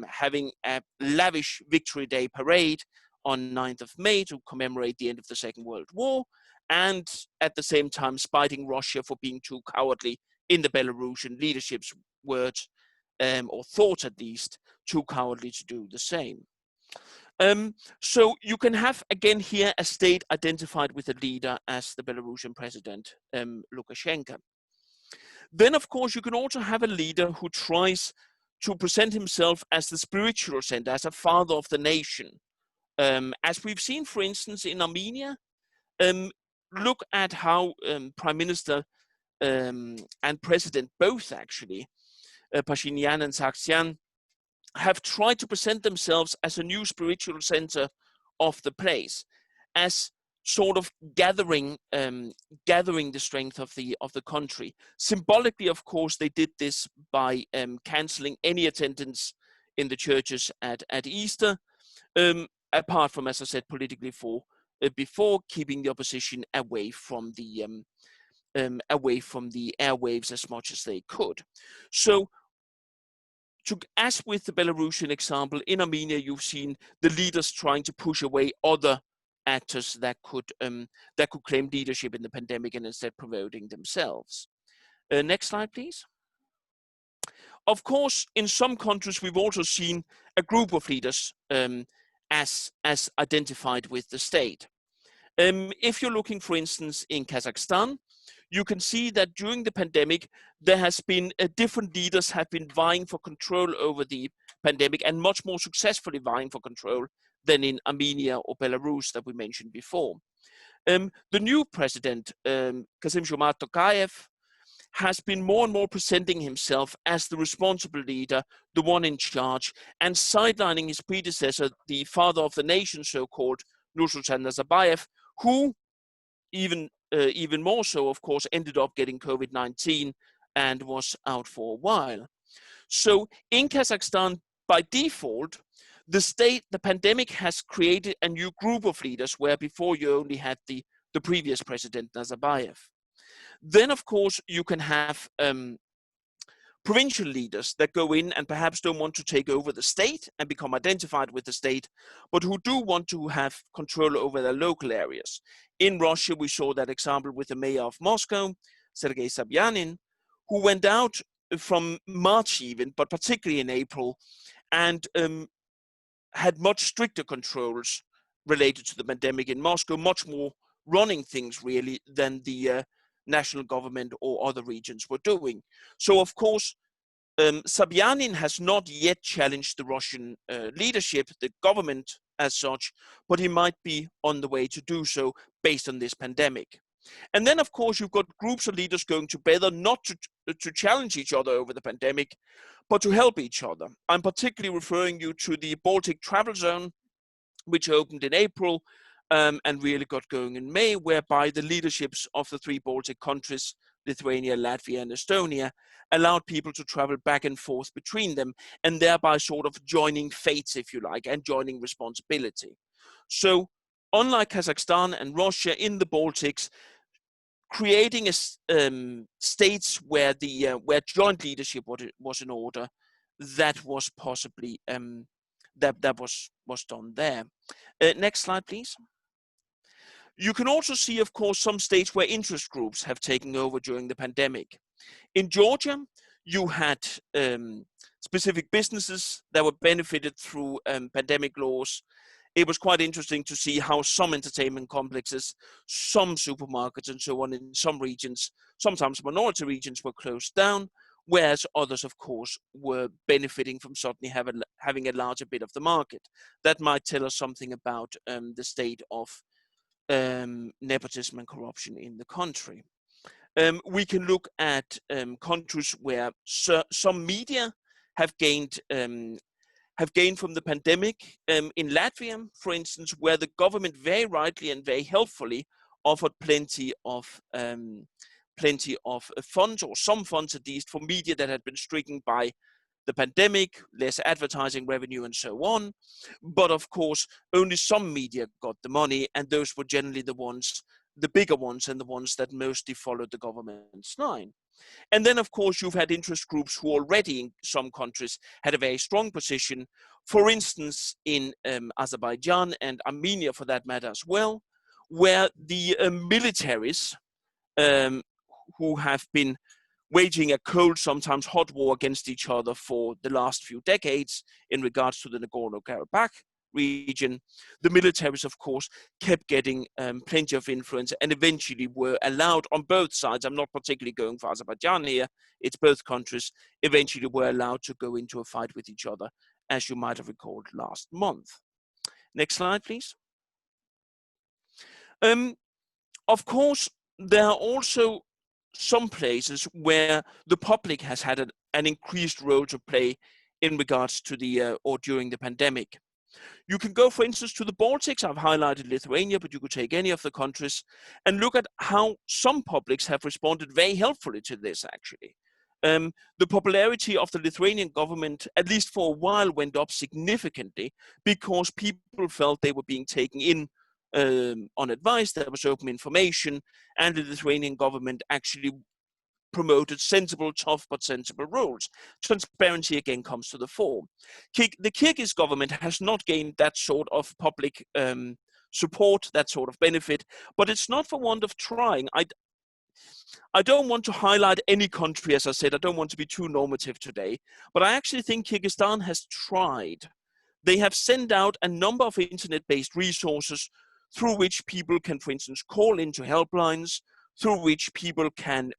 having a lavish Victory Day parade on 9th of May to commemorate the end of the Second World War, and at the same time spiting Russia for being too cowardly, in the Belarusian leadership's words, or thought at least, too cowardly to do the same. So you can have, again here, a state identified with a leader as the Belarusian president, Lukashenko. Then, of course, you can also have a leader who tries to present himself as the spiritual center, as a father of the nation. As we've seen, for instance, in Armenia, look at how Prime Minister and President both, actually, Pashinyan and Sargsyan, have tried to present themselves as a new spiritual center of the place, as sort of gathering the strength of the country. Symbolically, of course, they did this by canceling any attendance in the churches at Easter, apart from, as I said, politically before keeping the opposition away from the airwaves as much as they could. So, as with the Belarusian example, in Armenia, you've seen the leaders trying to push away other actors that could claim leadership in the pandemic and instead promoting themselves. Next slide, please. Of course, in some countries, we've also seen a group of leaders as identified with the state. If you're looking, for instance, in Kazakhstan, you can see that during the pandemic, there has been different leaders have been vying for control over the pandemic, and much more successfully vying for control than in Armenia or Belarus that we mentioned before. The new president, Kassym-Jomart Tokayev, has been more and more presenting himself as the responsible leader, the one in charge, and sidelining his predecessor, the father of the nation, so-called Nursultan Nazarbayev, who even more so, of course, ended up getting COVID-19 and was out for a while. So in Kazakhstan, by default, the pandemic has created a new group of leaders, where before you only had the previous president, Nazarbayev. Then, of course, you can have provincial leaders that go in and perhaps don't want to take over the state and become identified with the state, but who do want to have control over their local areas. In Russia, we saw that example with the mayor of Moscow, Sergei Sobyanin, who went out from March even, but particularly in April, and had much stricter controls related to the pandemic in Moscow, much more running things really than the national government or other regions were doing. So, of course, Sobyanin has not yet challenged the Russian leadership, the government as such, but he might be on the way to do so based on this pandemic. And then, of course, you've got groups of leaders going together, not to challenge each other over the pandemic, but to help each other. I'm particularly referring you to the Baltic Travel Zone, which opened in April and really got going in May, whereby the leaderships of the three Baltic countries, Lithuania, Latvia, and Estonia, allowed people to travel back and forth between them, and thereby sort of joining fates, if you like, and joining responsibility. So, unlike Kazakhstan and Russia, in the Baltics, creating states where where joint leadership was in order, that was possibly that was done there. Next slide, please. You can also see, of course, some states where interest groups have taken over during the pandemic. In Georgia, you had specific businesses that were benefited through pandemic laws. It was quite interesting to see how some entertainment complexes, some supermarkets and so on in some regions, sometimes minority regions, were closed down, whereas others, of course, were benefiting from suddenly having a larger bit of the market. That might tell us something about the state of nepotism and corruption in the country. We can look at countries where some media have gained from the pandemic. In Latvia, for instance, where the government very rightly and very helpfully offered plenty of plenty of funds, or some funds at least, for media that had been stricken by the pandemic, less advertising revenue and so on. But of course, only some media got the money, and those were generally the ones, the bigger ones, and the ones that mostly followed the government's line. And then, of course, you've had interest groups who already in some countries had a very strong position. For instance, in Azerbaijan and Armenia, for that matter as well, where the militaries who have been waging a cold, sometimes hot war against each other for the last few decades in regards to the Nagorno-Karabakh region, the militaries, of course, kept getting plenty of influence and eventually were allowed on both sides. I'm not particularly going for Azerbaijan here, it's both countries, eventually were allowed to go into a fight with each other, as you might have recalled last month. Next slide, please. Of course, there are also some places where the public has had an increased role to play in regards to the or during the pandemic. You can go, for instance, to the Baltics. I've highlighted Lithuania, but you could take any of the countries and look at how some publics have responded very helpfully to this, actually. The popularity of the Lithuanian government, at least for a while, went up significantly because people felt they were being taken in on advice, there was open information, and the Lithuanian government actually promoted sensible, tough but sensible rules. Transparency again comes to the fore. The Kyrgyz government has not gained that sort of public support, that sort of benefit, but it's not for want of trying. I don't want to highlight any country, as I said, I don't want to be too normative today, but I actually think Kyrgyzstan has tried. They have sent out a number of internet-based resources through which people can, for instance, call into helplines, through which people can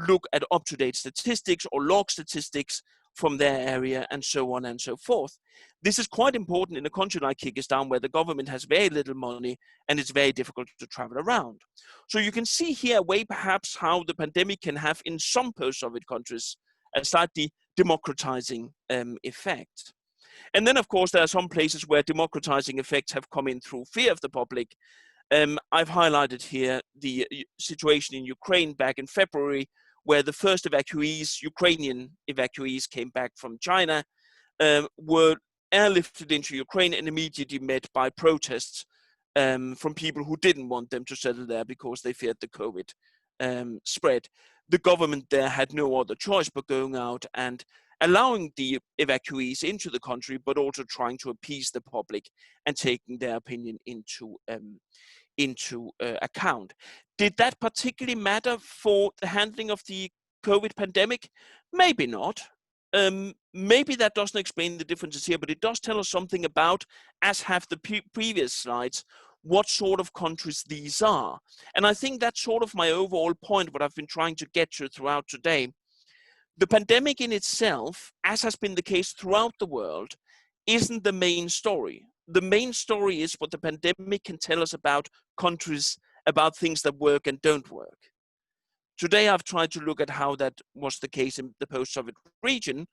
look at up-to-date statistics or log statistics from their area, and so on and so forth. This is quite important in a country like Kyrgyzstan, where the government has very little money and it's very difficult to travel around. So you can see here a way perhaps how the pandemic can have in some post-Soviet countries a slightly democratizing effect. And then, of course, there are some places where democratizing effects have come in through fear of the public. I've highlighted here the situation in Ukraine back in February, where the first evacuees, Ukrainian evacuees, came back from China, were airlifted into Ukraine and immediately met by protests from people who didn't want them to settle there because they feared the COVID spread. The government there had no other choice but going out and allowing the evacuees into the country, but also trying to appease the public and taking their opinion into account. Did that particularly matter for the handling of the COVID pandemic? Maybe not. Maybe that doesn't explain the differences here, but it does tell us something about, as have the previous slides, what sort of countries these are. And I think that's sort of my overall point, what I've been trying to get to throughout today. The pandemic in itself, as has been the case throughout the world, isn't the main story. The main story is what the pandemic can tell us about countries, about things that work and don't work. Today, I've tried to look at how that was the case in the post-Soviet region,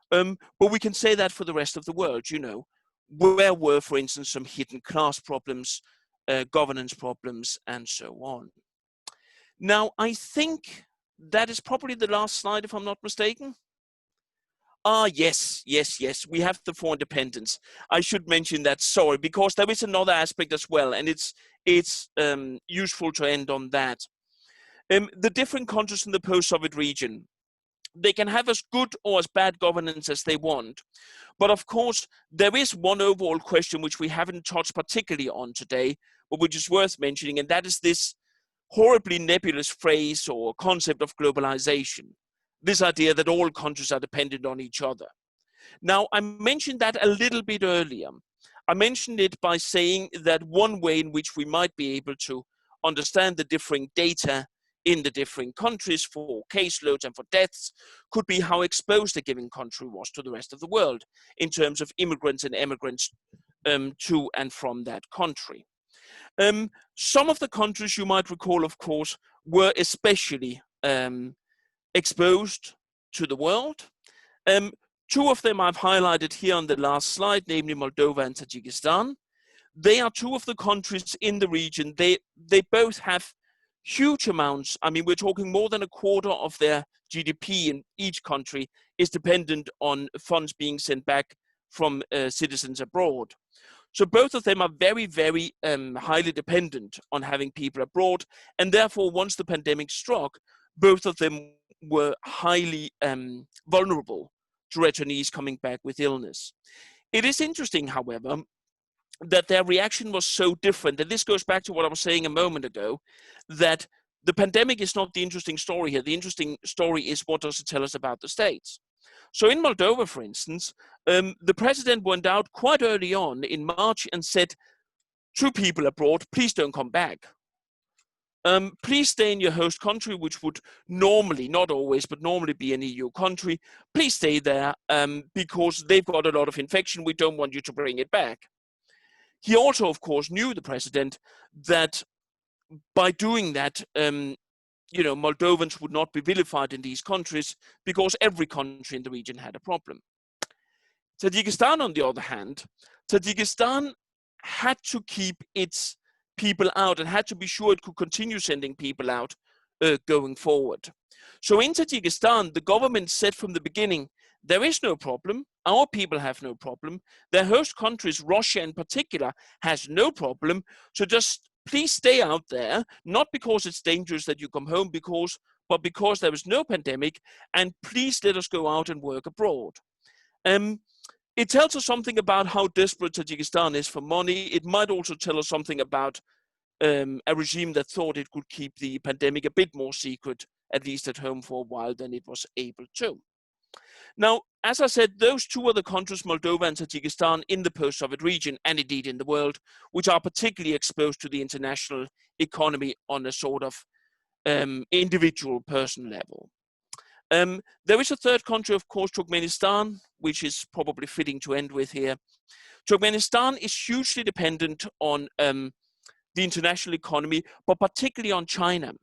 but we can say that for the rest of the world, you know, where were, for instance, some hidden class problems, governance problems, and so on. Now, I think that is probably the last slide, if I'm not mistaken. Yes. We have the four independents. I should mention that, sorry, because there is another aspect as well, and it's useful to end on that. The different countries in the post-Soviet region, they can have as good or as bad governance as they want. But of course, there is one overall question which we haven't touched particularly on today, but which is worth mentioning, and that is this horribly nebulous phrase or concept of globalization. This idea that all countries are dependent on each other. Now, I mentioned that a little bit earlier. I mentioned it by saying that one way in which we might be able to understand the differing data in the different countries for caseloads and for deaths could be how exposed a given country was to the rest of the world in terms of immigrants and emigrants to and from that country. Some of the countries you might recall, of course, were especially exposed to the world. Two of them I've highlighted here on the last slide, namely Moldova and Tajikistan. They are two of the countries in the region. They both have huge amounts. I mean, we're talking more than a quarter of their GDP in each country is dependent on funds being sent back from citizens abroad. So both of them are very, very highly dependent on having people abroad. And therefore, once the pandemic struck, both of them were highly vulnerable to returnees coming back with illness. It is interesting, however, that their reaction was so different. And this goes back to what I was saying a moment ago, that the pandemic is not the interesting story here. The interesting story is, what does it tell us about the states? So in Moldova, for instance, the president went out quite early on in March and said to people abroad, please don't come back. Please stay in your host country, which would normally, not always, but normally be an EU country. Please stay there because they've got a lot of infection. We don't want you to bring it back. He also, of course, knew, the president, that by doing that, Moldovans would not be vilified in these countries because every country in the region had a problem. Tajikistan, on the other hand, Tajikistan had to keep its people out and had to be sure it could continue sending people out going forward. So in Tajikistan, the government said from the beginning, there is no problem. Our people have no problem. Their host countries, Russia in particular, has no problem. So just please stay out there, not because it's dangerous that you come home, but because there is no pandemic, and please let us go out and work abroad. It tells us something about how desperate Tajikistan is for money. It might also tell us something about a regime that thought it could keep the pandemic a bit more secret, at least at home for a while, than it was able to. Now, as I said, those two are the countries, Moldova and Tajikistan, in the post-Soviet region, and indeed in the world, which are particularly exposed to the international economy on a sort of individual person level. There is a third country, of course, Turkmenistan, which is probably fitting to end with here. Turkmenistan is hugely dependent on the international economy, but particularly on China.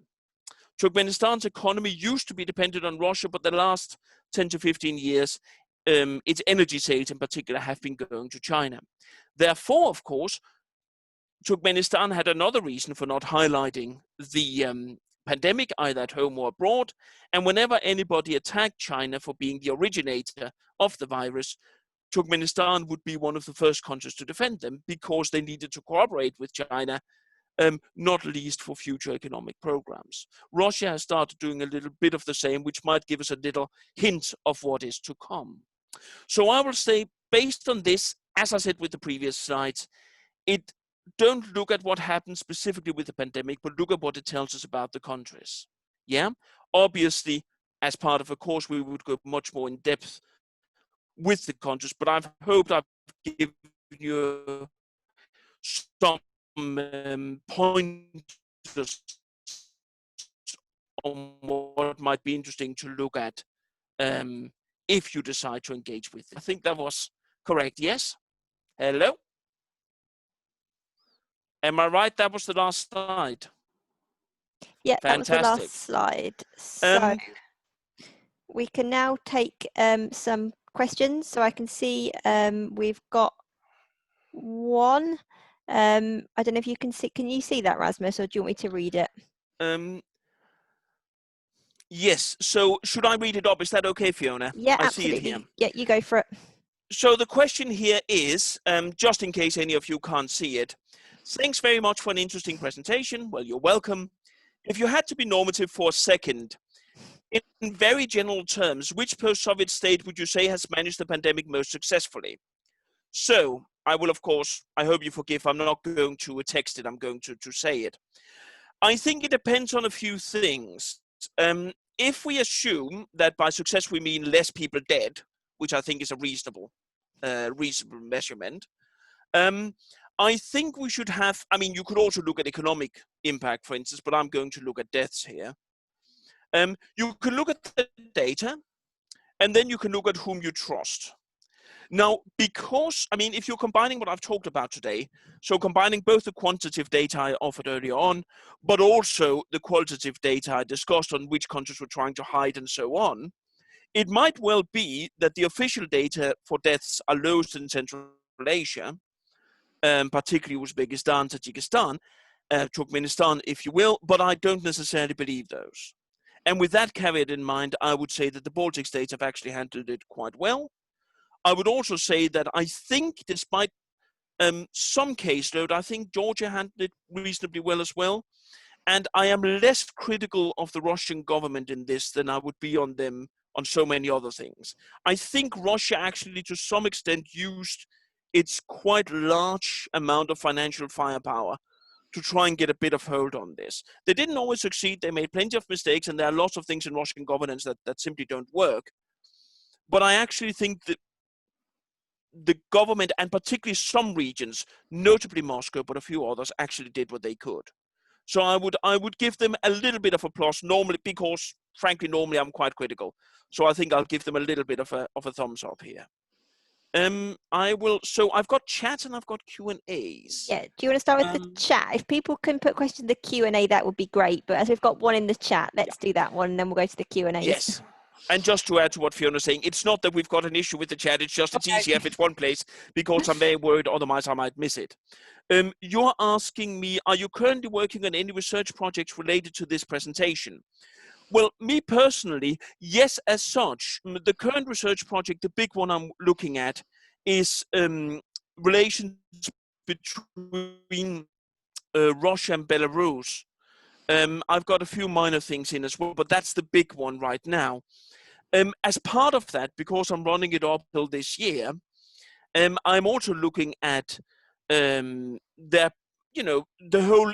Turkmenistan's economy used to be dependent on Russia, but the last 10 to 15 years, its energy sales in particular have been going to China. Therefore, of course, Turkmenistan had another reason for not highlighting the pandemic, either at home or abroad. And whenever anybody attacked China for being the originator of the virus, Turkmenistan would be one of the first countries to defend them because they needed to cooperate with China, not least for future economic programs. Russia has started doing a little bit of the same, which might give us a little hint of what is to come. So I will say, based on this, as I said with the previous slides, don't look at what happens specifically with the pandemic, but look at what it tells us about the countries. Yeah, obviously, as part of a course, we would go much more in depth with the countries, but I've hoped I've given you some pointers on what might be interesting to look at if you decide to engage with it. I think that was correct. Yes? Hello? Am I right? That was the last slide. Yeah, that was the Fantastic. last slide. So we can now take some questions. So I can see we've got one. I don't know if you can see. Can you see that, Rasmus, or do you want me to read it? Yes. So should I read it up? Is that okay, Fiona? Yeah, I absolutely. see it here. Yeah, you go for it. So the question here is, just in case any of you can't see it, thanks very much for an interesting presentation. Well, you're welcome. If you had to be normative for a second, in very general terms, which post-Soviet state would you say has managed the pandemic most successfully? So I will, of course, I hope you forgive, I'm not going to text it, I'm going to say it. I think it depends on a few things. If we assume that by success we mean less people dead, which I think is a reasonable measurement, I think we should have, I mean, you could also look at economic impact, for instance, but I'm going to look at deaths here. You can look at the data, and then you can look at whom you trust. Now, because, I mean, if you're combining what I've talked about today, so combining both the quantitative data I offered earlier on, but also the qualitative data I discussed on which countries were trying to hide and so on, it might well be that the official data for deaths are lowest in Central Asia, particularly Uzbekistan, Tajikistan, Turkmenistan, if you will, but I don't necessarily believe those. And with that caveat in mind, I would say that the Baltic states have actually handled it quite well. I would also say that I think, despite some caseload, I think Georgia handled it reasonably well as well. And I am less critical of the Russian government in this than I would be on them on so many other things. I think Russia actually, to some extent, used its quite large amount of financial firepower to try and get a bit of hold on this. They didn't always succeed. They made plenty of mistakes, and there are lots of things in Russian governance that simply don't work. But I actually think that the government, and particularly some regions, notably Moscow, but a few others, actually did what they could. So I would give them a little bit of applause normally, because frankly, normally I'm quite critical. So I think I'll give them a little bit of a thumbs up here. So I've got chat and I've got Q&As. Yeah, do you want to start with the chat? If people can put questions in the Q&A, that would be great. But as we've got one in the chat, let's do that one, and then we'll go to the Q&As. Yes. And just to add to what Fiona's saying, it's not that we've got an issue with the chat, it's just it's easier if it's one place, because I'm very worried otherwise I might miss it. You're asking me, are you currently working on any research projects related to this presentation? Well, me personally, yes, as such. The current research project, the big one I'm looking at, is relations between Russia and Belarus. I've got a few minor things in as well, but that's the big one right now. As part of that, because I'm running it up till this year, I'm also looking at the whole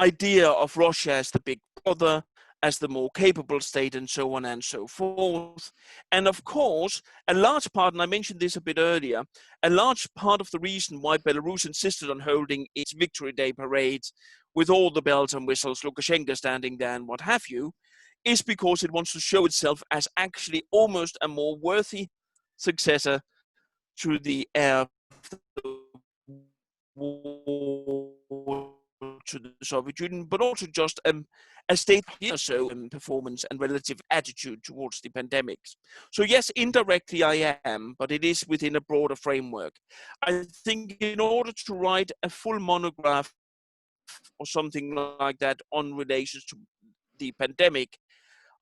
idea of Russia as the big brother, as the more capable state, and so on and so forth. And of course, a large part, and I mentioned this a bit earlier, a large part of the reason why Belarus insisted on holding its Victory Day parades with all the bells and whistles, Lukashenko standing there and what have you, is because it wants to show itself as actually almost a more worthy successor to the heir of the war to the Soviet Union, but also just a state or so performance and relative attitude towards the pandemics. So yes, indirectly I am, but it is within a broader framework. I think in order to write a full monograph or something like that on relations to the pandemic,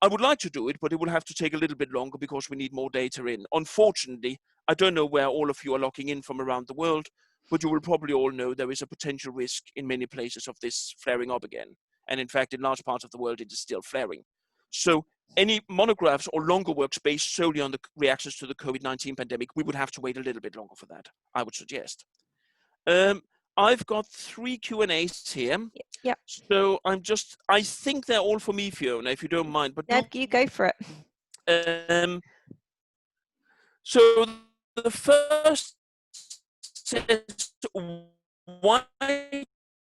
I would like to do it, but it will have to take a little bit longer because we need more data in. Unfortunately, I don't know where all of you are logging in from around the world, but you will probably all know there is a potential risk in many places of this flaring up again. And in fact, in large parts of the world, it is still flaring. So any monographs or longer works based solely on the reactions to the Covid-19 pandemic, we would have to wait a little bit longer for that, I would suggest. I've got 3 Q&As here. Yep. So I think they're all for me, Fiona, if you don't mind. But no, you go for it. So the first says, why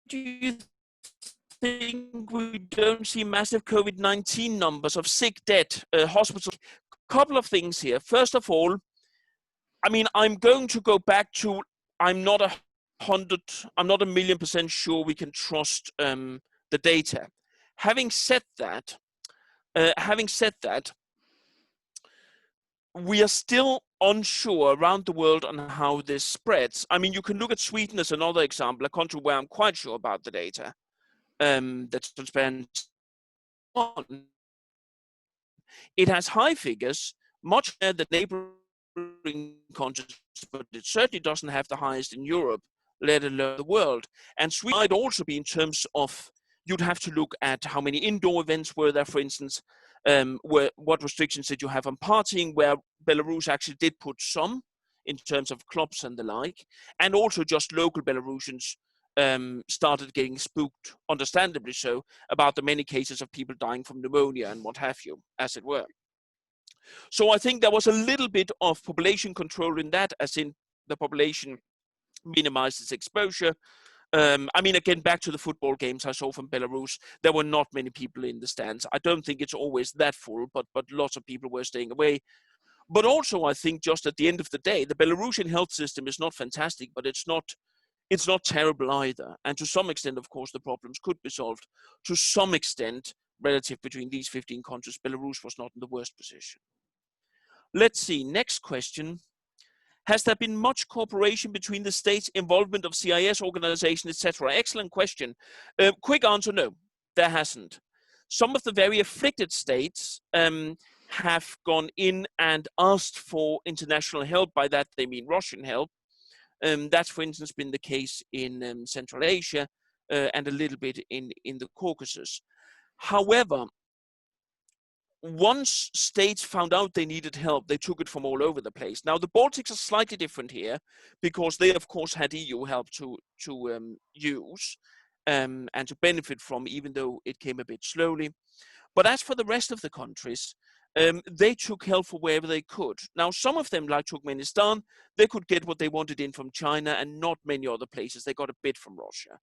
do you think we don't see massive COVID-19 numbers of sick, dead, hospitals? Couple of things here. First of all, I mean, I'm going to go back to, I'm not 1,000,000% sure we can trust the data. Having said that, we are still unsure around the world on how this spreads. I mean, you can look at Sweden as another example, a country where I'm quite sure about the data. That's transparent. It has high figures, much higher than neighboring countries, but it certainly doesn't have the highest in Europe, let alone the world. And Sweden might also be in terms of, you'd have to look at how many indoor events were there, for instance, what restrictions did you have on partying, where Belarus actually did put some in terms of clubs and the like, and also just local Belarusians started getting spooked, understandably so, about the many cases of people dying from pneumonia and what have you, as it were. So I think there was a little bit of population control in that, as in the population minimized its exposure. I mean, again, back to the football games I saw from Belarus, there were not many people in the stands. I don't think it's always that full, but lots of people were staying away. But also, I think just at the end of the day, the Belarusian health system is not fantastic, but it's not terrible either. And to some extent, of course, the problems could be solved. To some extent, relative between these 15 countries, Belarus was not in the worst position. Let's see, next question. Has there been much cooperation between the states, involvement of CIS organizations, etc.? Excellent question. Quick answer, no, there hasn't. Some of the very afflicted states have gone in and asked for international help. By that, they mean Russian help. That's, for instance, been the case in Central Asia and a little bit in the Caucasus. However, once states found out they needed help, they took it from all over the place. Now, the Baltics are slightly different here because they, of course, had EU help to use and to benefit from, even though it came a bit slowly. But as for the rest of the countries, they took help for wherever they could. Now, some of them, like Turkmenistan, they could get what they wanted in from China, and not many other places. They got a bit from Russia.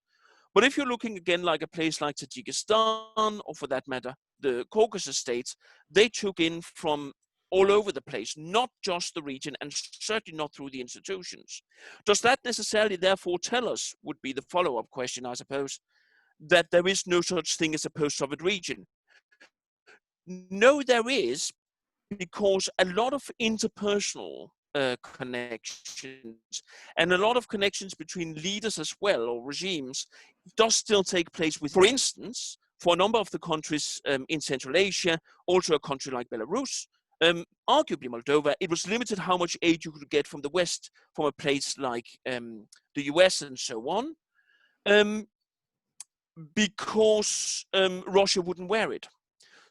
But if you're looking again like a place like Tajikistan, or for that matter, the Caucasus states, they took in from all over the place, not just the region, and certainly not through the institutions. Does that necessarily therefore tell us, would be the follow-up question, I suppose, that there is no such thing as a post-Soviet region? No, there is, because a lot of interpersonal connections and a lot of connections between leaders as well, or regimes, does still take place with, for instance, for a number of the countries in Central Asia, also a country like Belarus, arguably Moldova, it was limited how much aid you could get from the West, from a place like the US and so on, because Russia wouldn't wear it.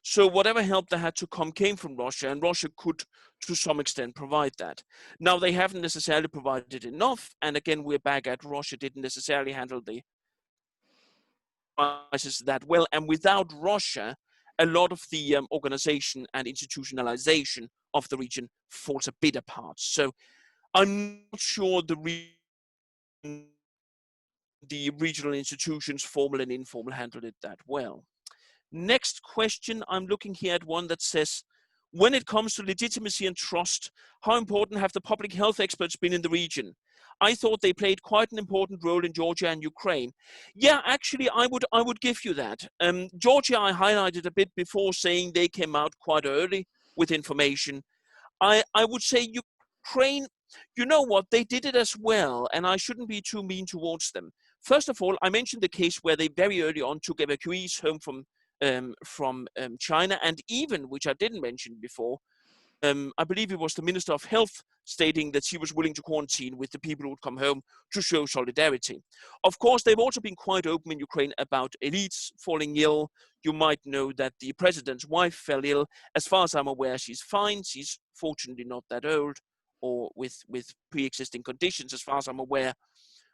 So whatever help that had to come came from Russia, and Russia could, to some extent, provide that. Now, they haven't necessarily provided enough, and again, we're back at Russia didn't necessarily handle the crisis that well, and without Russia, a lot of the organization and institutionalization of the region falls a bit apart. So I'm not sure the regional institutions, formal and informal, handled it that well. Next question, I'm looking here at one that says, when it comes to legitimacy and trust, how important have the public health experts been in the region? I thought they played quite an important role in Georgia and Ukraine. Yeah, actually, I would give you that. Georgia, I highlighted a bit before, saying they came out quite early with information. I would say Ukraine, you know what, they did it as well, and I shouldn't be too mean towards them. First of all, I mentioned the case where they very early on took evacuees home from China, and even, which I didn't mention before, I believe it was the Minister of Health stating that she was willing to quarantine with the people who would come home to show solidarity. Of course, they've also been quite open in Ukraine about elites falling ill. You might know that the president's wife fell ill. As far as I'm aware, she's fine. She's fortunately not that old or with pre-existing conditions, as far as I'm aware.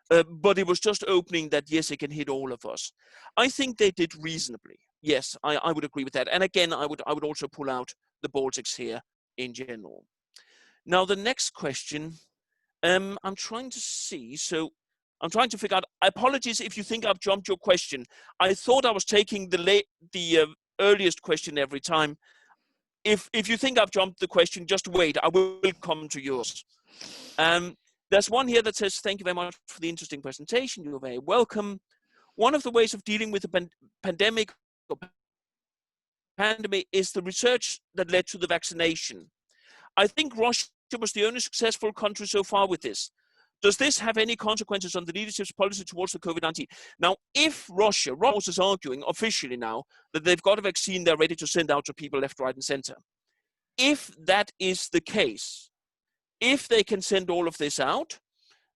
But it was just opening that, yes, it can hit all of us. I think they did reasonably. Yes, I would agree with that. And again, I would also pull out the Baltics here in general. Now, the next question, I'm trying to see. So I'm trying to figure out, apologies if you think I've jumped your question. I thought I was taking the earliest question every time. If you think I've jumped the question, just wait, I will come to yours. There's one here that says, thank you very much for the interesting presentation. You're very welcome. One of the ways of dealing with the pandemic is the research that led to the vaccination. I think Russia was the only successful country so far with this. Does this have any consequences on the leadership's policy towards the COVID-19? Now, if Russia is arguing officially now that they've got a vaccine they're ready to send out to people left, right, and center. If that is the case, if they can send all of this out,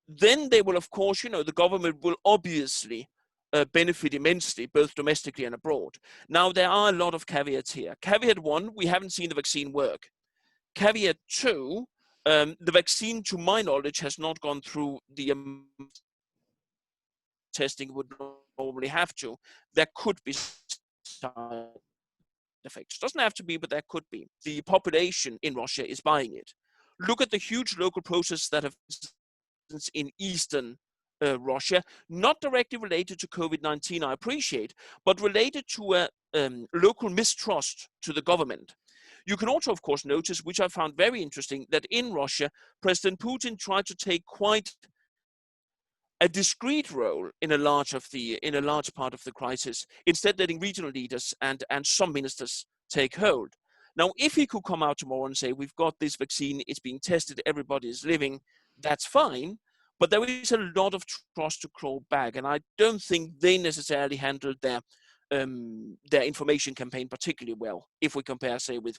then they will, of course, the government will obviously benefit immensely, both domestically and abroad. Now, there are a lot of caveats here. Caveat one, we haven't seen the vaccine work. Caveat two, the vaccine, to my knowledge, has not gone through the testing it would normally have to. There could be side effects. Doesn't have to be, but there could be. The population in Russia is buying it. Look at the huge local protests that have in eastern Russia, not directly related to COVID-19, I appreciate, but related to a local mistrust to the government. You can also, of course, notice, which I found very interesting, that in Russia, President Putin tried to take quite a discrete role in a large part of the crisis, instead letting regional leaders and some ministers take hold. Now, if he could come out tomorrow and say, we've got this vaccine, it's being tested, everybody is living, that's fine. But there is a lot of trust to crawl back, and I don't think they necessarily handled their information campaign particularly well, if we compare, say, with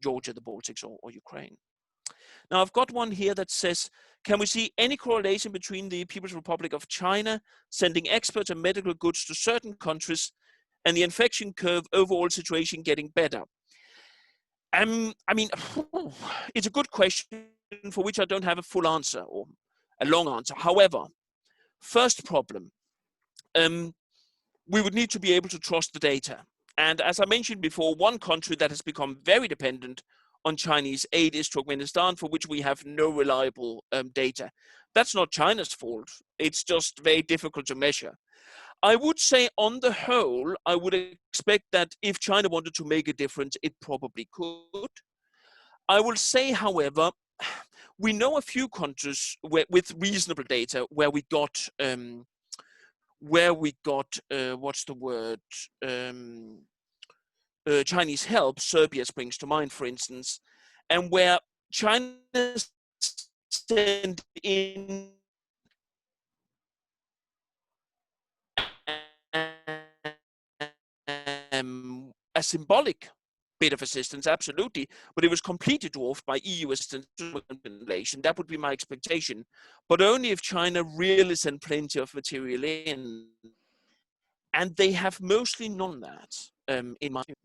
Georgia, the Baltics, or Ukraine. Now, I've got one here that says, can we see any correlation between the People's Republic of China sending experts and medical goods to certain countries and the infection curve overall situation getting better? I mean, it's a good question for which I don't have a full answer or a long answer. However, first problem, we would need to be able to trust the data. And as I mentioned before, one country that has become very dependent on Chinese aid is Turkmenistan, for which we have no reliable data. That's not China's fault. It's just very difficult to measure. I would say on the whole, I would expect that if China wanted to make a difference, it probably could. I will say, however, we know a few countries with reasonable data where we got what's the word, Chinese help. Serbia springs to mind, for instance, and where China sent in a symbolic bit of assistance, absolutely, but it was completely dwarfed by EU assistance to inflation. That would be my expectation, but only if China really sent plenty of material in, and they have mostly none of that, in my opinion.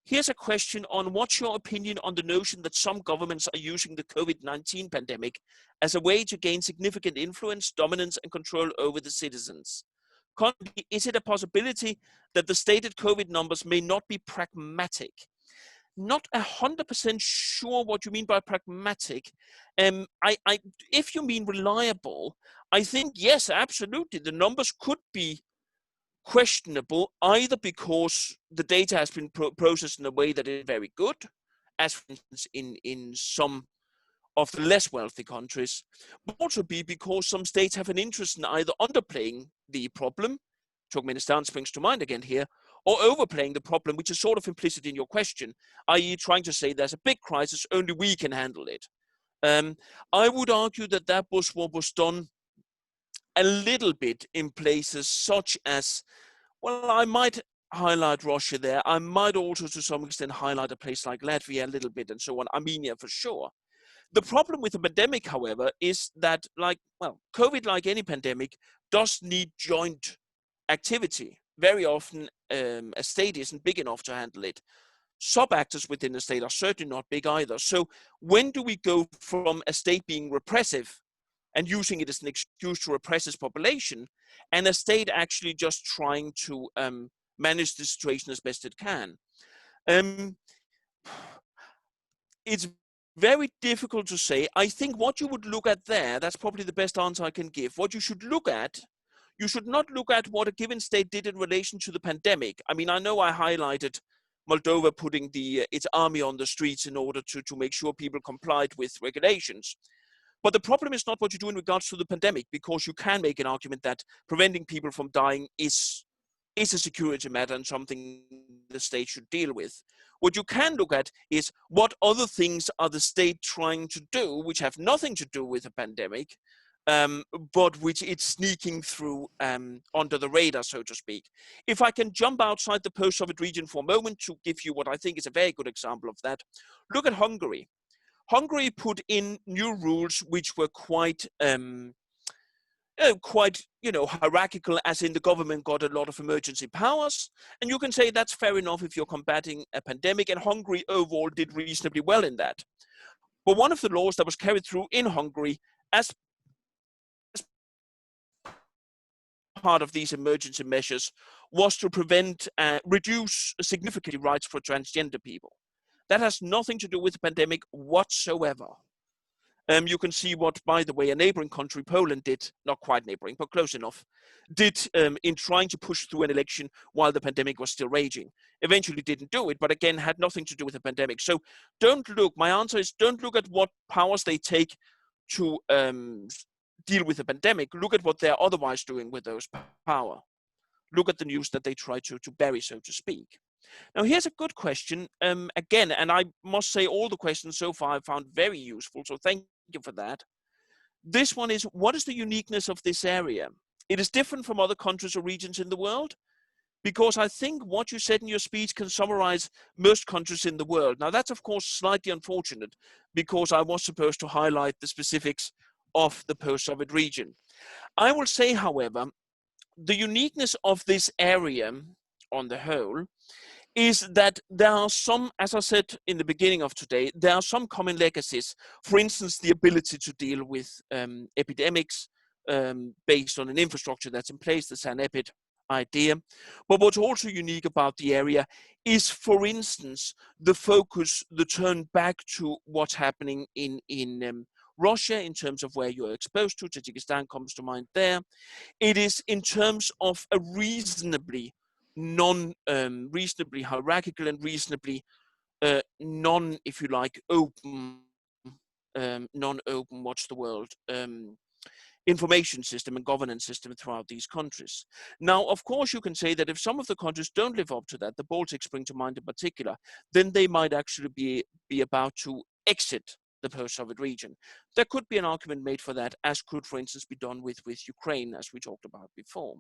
Here's a question on what's your opinion on the notion that some governments are using the COVID-19 pandemic as a way to gain significant influence, dominance, and control over the citizens? Is it a possibility that the stated COVID numbers may not be pragmatic? Not 100% sure what you mean by pragmatic. If you mean reliable, I think yes, absolutely. The numbers could be questionable, either because the data has been processed in a way that is very good, as for instance in some of the less wealthy countries, but also be because some states have an interest in either underplaying the problem, Turkmenistan springs to mind again here, or overplaying the problem, which is sort of implicit in your question, i.e. trying to say there's a big crisis, only we can handle it. I would argue that that was what was done a little bit in places such as, well, I might highlight Russia there. I might also to some extent highlight a place like Latvia a little bit and so on, Armenia for sure. The problem with the pandemic, however, is that, COVID, like any pandemic, does need joint activity. Very often, a state isn't big enough to handle it. Sub-actors within the state are certainly not big either. So when do we go from a state being repressive and using it as an excuse to repress its population, and a state actually just trying to manage the situation as best it can? It's very difficult to say. I think what you would look at there, that's probably the best answer I can give. What you should look at, you should not look at what a given state did in relation to the pandemic. I mean, I know I highlighted Moldova putting its army on the streets in order to make sure people complied with regulations. But the problem is not what you do in regards to the pandemic, because you can make an argument that preventing people from dying is a security matter and something the state should deal with. What you can look at is what other things are the state trying to do, which have nothing to do with the pandemic, but which it's sneaking through under the radar, so to speak. If I can jump outside the post-Soviet region for a moment to give you what I think is a very good example of that, look at Hungary. Hungary put in new rules which were quite hierarchical, as in the government got a lot of emergency powers. And you can say that's fair enough if you're combating a pandemic, and Hungary overall did reasonably well in that. But one of the laws that was carried through in Hungary as part of these emergency measures was to reduce significantly rights for transgender people. That has nothing to do with the pandemic whatsoever. You can see what, by the way, a neighboring country, Poland, did, not quite neighboring, but close enough, did in trying to push through an election while the pandemic was still raging. Eventually didn't do it, but again, had nothing to do with the pandemic. So my answer is don't look at what powers they take to deal with the pandemic. Look at what they're otherwise doing with those power. Look at the news that they try to bury, so to speak. Now, here's a good question. Again, and I must say all the questions so far I found very useful, so thank you for that. This one is, what is the uniqueness of this area? It is different from other countries or regions in the world, because I think what you said in your speech can summarize most countries in the world. Now, that's of course slightly unfortunate, because I was supposed to highlight the specifics of the post-Soviet region. I will say, however, the uniqueness of this area on the whole is that there are some, as I said in the beginning of today, there are some common legacies. For instance, the ability to deal with epidemics based on an infrastructure that's in place, the SAN-EPID idea. But what's also unique about the area is, for instance, the focus, the turn back to what's happening in Russia in terms of where you're exposed to. Tajikistan comes to mind there. It is in terms of a reasonably reasonably hierarchical and reasonably non, if you like, open, non-open, what's the word, information system and governance system throughout these countries. Now, of course, you can say that if some of the countries don't live up to that, the Baltics spring to mind in particular, then they might actually be about to exit the post-Soviet region. There could be an argument made for that, as could, for instance, be done with Ukraine, as we talked about before.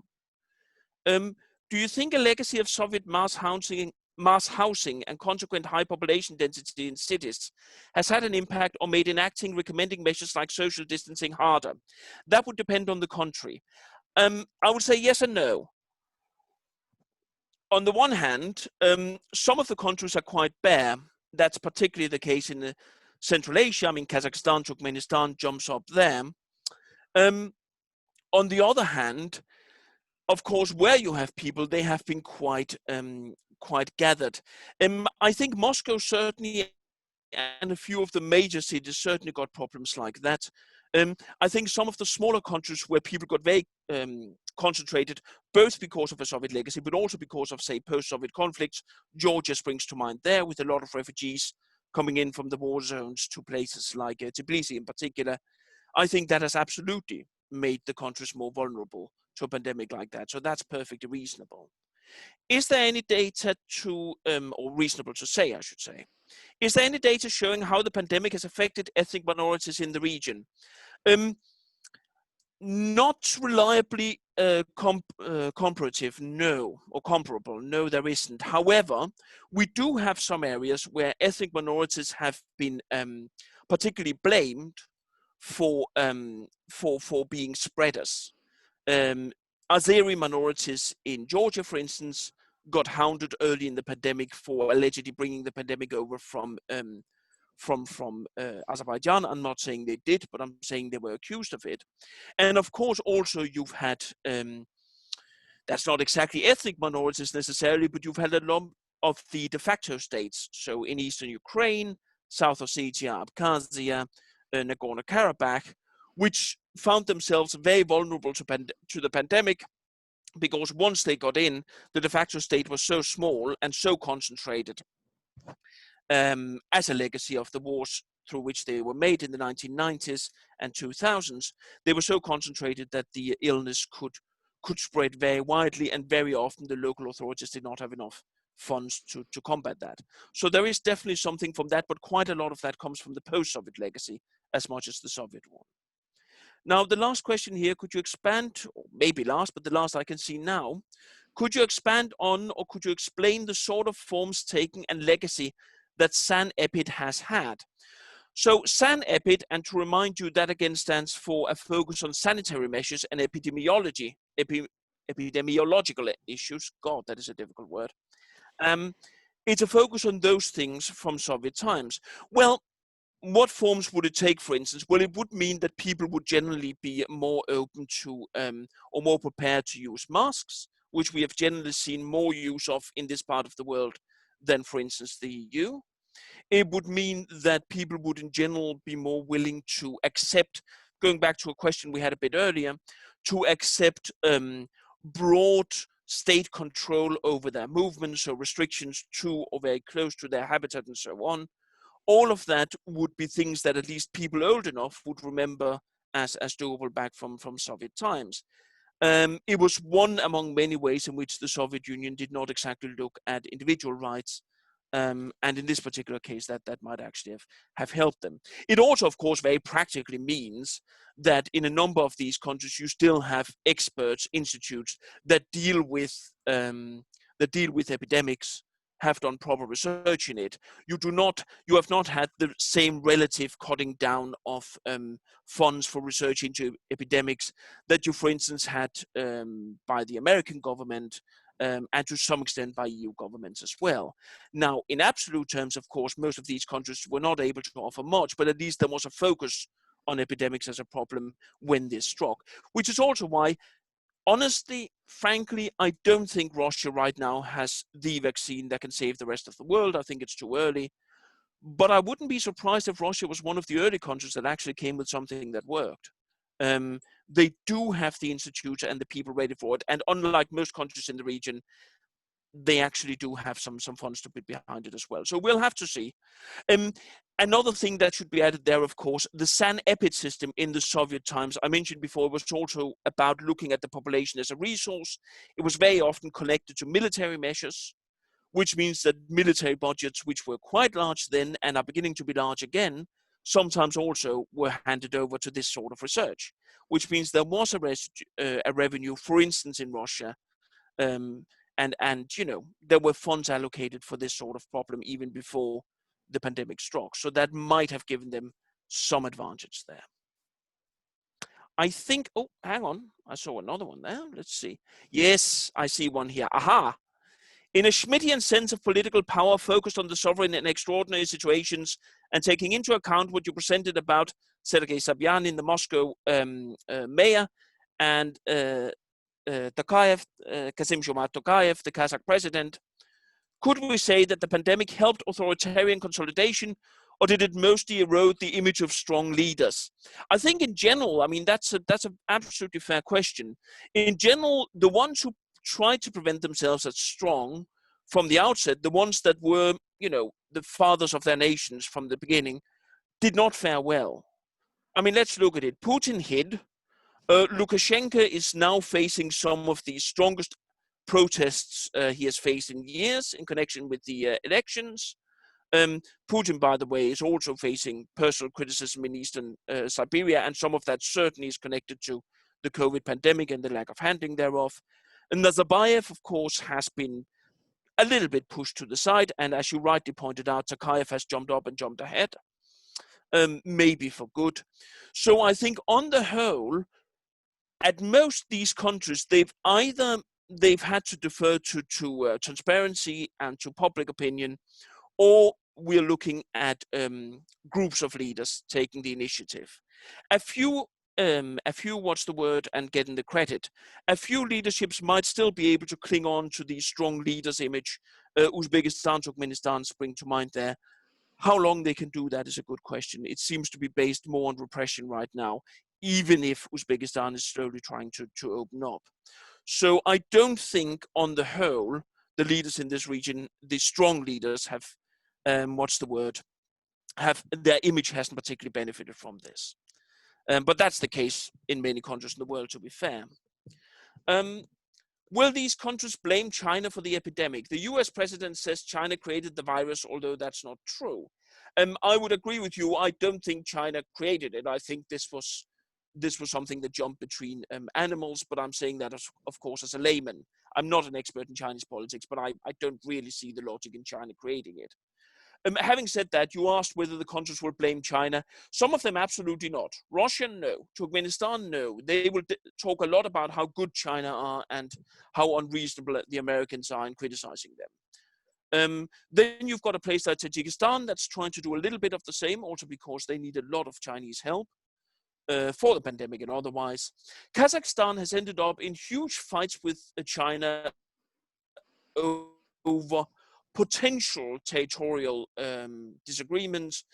Do you think a legacy of Soviet mass housing and consequent high population density in cities has had an impact or made enacting recommending measures like social distancing harder? That would depend on the country. I would say yes and no. On the one hand, some of the countries are quite bare. That's particularly the case in Central Asia. I mean, Kazakhstan, Turkmenistan jumps up there. On the other hand, of course, where you have people, they have been quite gathered. I think Moscow certainly, and a few of the major cities certainly got problems like that. I think some of the smaller countries where people got very concentrated, both because of a Soviet legacy, but also because of, say, post-Soviet conflicts. Georgia springs to mind there, with a lot of refugees coming in from the war zones to places like Tbilisi in particular. I think that has absolutely made the countries more vulnerable to a pandemic like that. So that's perfectly reasonable. Is there any data to, or reasonable to say, I should say, is there any data showing how the pandemic has affected ethnic minorities in the region? Not reliably comparative, no, or comparable, no, there isn't. However, we do have some areas where ethnic minorities have been particularly blamed for being spreaders. Azeri minorities in Georgia, for instance, got hounded early in the pandemic for allegedly bringing the pandemic over from Azerbaijan. I'm not saying they did, but I'm saying they were accused of it. And of course, also you've had, that's not exactly ethnic minorities necessarily, but you've had a lot of the de facto states. So in eastern Ukraine, South Ossetia, Abkhazia, Nagorno-Karabakh, which found themselves very vulnerable to the pandemic, because once they got in, the de facto state was so small and so concentrated as a legacy of the wars through which they were made in the 1990s and 2000s. They were so concentrated that the illness could spread very widely, and very often the local authorities did not have enough funds to combat that. So there is definitely something from that, but quite a lot of that comes from the post-Soviet legacy as much as the Soviet one. Now, the last question here, could you expand, or maybe last, but the last I can see now, could you expand on, or could you explain the sort of forms taken and legacy that SAN-EPID has had? So SAN-EPID, and to remind you, that again stands for a focus on sanitary measures and epidemiological issues. God, that is a difficult word. It's a focus on those things from Soviet times. Well, what forms would it take, for instance? Well, it would mean that people would generally be more open to or more prepared to use masks, which we have generally seen more use of in this part of the world than, for instance, the EU. It would mean that people would in general be more willing to accept, going back to a question we had a bit earlier, to accept broad state control over their movements, or restrictions to or very close to their habitat and so on. All of that would be things that at least people old enough would remember as doable back from Soviet times. It was one among many ways in which the Soviet Union did not exactly look at individual rights And in this particular case, that might actually have helped them. It also, of course, very practically means that in a number of these countries, you still have experts, institutes that deal with epidemics, have done proper research in it. You have not had the same relative cutting down of funds for research into epidemics that you, for instance, had by the American government, and to some extent by EU governments as well. Now, in absolute terms, of course, most of these countries were not able to offer much, but at least there was a focus on epidemics as a problem when this struck, which is also why, honestly, frankly, I don't think Russia right now has the vaccine that can save the rest of the world. I think it's too early. But I wouldn't be surprised if Russia was one of the early countries that actually came with something that worked. They do have the institutes and the people ready for it. And unlike most countries in the region, they actually do have some funds to put behind it as well. So we'll have to see. Another thing that should be added there, of course, the SAN-EPID system in the Soviet times, I mentioned before, was also about looking at the population as a resource. It was very often connected to military measures, which means that military budgets, which were quite large then and are beginning to be large again, sometimes also were handed over to this sort of research, which means there was a revenue, for instance, in Russia, and there were funds allocated for this sort of problem even before the pandemic struck. So that might have given them some advantage there. I think, oh, hang on, I saw another one there. Let's see. Yes, I see one here. Aha. In a Schmittian sense of political power focused on the sovereign in extraordinary situations and taking into account what you presented about Sergei Sobyanin, the Moscow mayor, and Tokayev, Kassym-Jomart Tokayev, the Kazakh president, could we say that the pandemic helped authoritarian consolidation, or did it mostly erode the image of strong leaders? I think in general, I mean, that's an absolutely fair question. In general, the ones who tried to prevent themselves as strong from the outset, the ones that were, the fathers of their nations from the beginning, did not fare well. I mean, let's look at it. Putin hid. Lukashenko is now facing some of the strongest protests he has faced in years in connection with the elections. Putin, by the way, is also facing personal criticism in Eastern Siberia, and some of that certainly is connected to the COVID pandemic and the lack of handling thereof. And Nazarbayev, of course, has been a little bit pushed to the side, and as you rightly pointed out, Tokayev has jumped up and jumped ahead, maybe for good. So I think on the whole, at most these countries, they've had to defer to transparency and to public opinion, or we're looking at groups of leaders taking the initiative. A few, what's the word, and getting the credit. A few leaderships might still be able to cling on to the strong leaders image. Uzbekistan, Turkmenistan spring to mind there. How long they can do that is a good question. It seems to be based more on repression right now, even if Uzbekistan is slowly trying to open up. So I don't think, on the whole, the leaders in this region, the strong leaders, have, their image hasn't particularly benefited from this. But that's the case in many countries in the world, to be fair. Will these countries blame China for the epidemic? The US president says China created the virus, although that's not true. I would agree with you. I don't think China created it. I think this was something that jumped between animals, but I'm saying that, of course, as a layman. I'm not an expert in Chinese politics, but I don't really see the logic in China creating it. Having said that, you asked whether the countries will blame China. Some of them absolutely not. Russia, no. Turkmenistan, no. They will talk a lot about how good China are and how unreasonable the Americans are in criticizing them. Then you've got a place like Tajikistan that's trying to do a little bit of the same, also because they need a lot of Chinese help for the pandemic and otherwise. Kazakhstan has ended up in huge fights with China over potential territorial disagreements.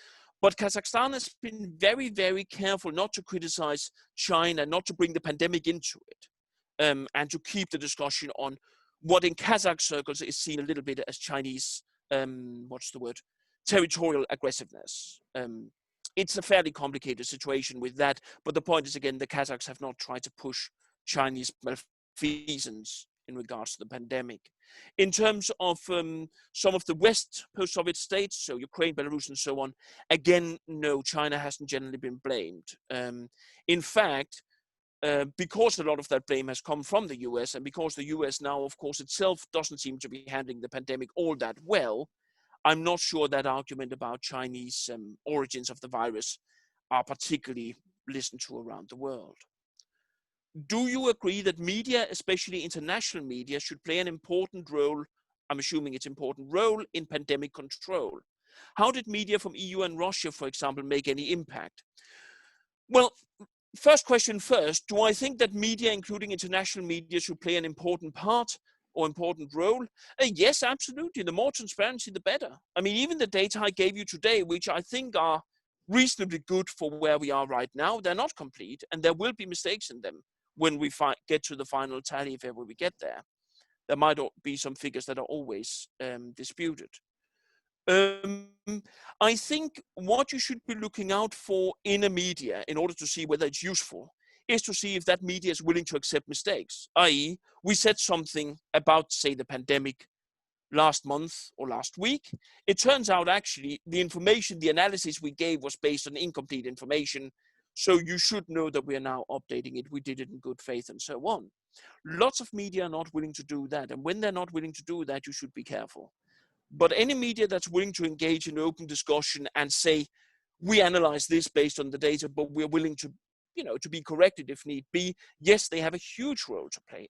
But Kazakhstan has been very, very careful not to criticize China, not to bring the pandemic into it, and to keep the discussion on what in Kazakh circles is seen a little bit as Chinese, territorial aggressiveness. It's a fairly complicated situation with that, but the point is, again, the Kazakhs have not tried to push Chinese malfeasance in regards to the pandemic. In terms of some of the West post-Soviet states, so Ukraine, Belarus, and so on, again, no, China hasn't generally been blamed. In fact, because a lot of that blame has come from the US, and because the US now, of course, itself doesn't seem to be handling the pandemic all that well, I'm not sure that argument about Chinese origins of the virus are particularly listened to around the world. Do you agree that media, especially international media, should play an important role, I'm assuming it's important role, in pandemic control? How did media from EU and Russia, for example, make any impact? Well, first question first, do I think that media, including international media, should play an important part or important role? Yes, absolutely. The more transparency, the better. I mean, even the data I gave you today, which I think are reasonably good for where we are right now, they're not complete, and there will be mistakes in them when we get to the final tally, if ever we get there. There might be some figures that are always disputed. I think what you should be looking out for in a media in order to see whether it's useful is to see if that media is willing to accept mistakes, i.e. we said something about, say, the pandemic last month or last week. It turns out actually the information, the analysis we gave was based on incomplete information. So you should know that we are now updating it. We did it in good faith and so on. Lots of media are not willing to do that. And when they're not willing to do that, you should be careful. But any media that's willing to engage in open discussion and say, we analyze this based on the data, but we're willing to, to be corrected if need be, yes, they have a huge role to play.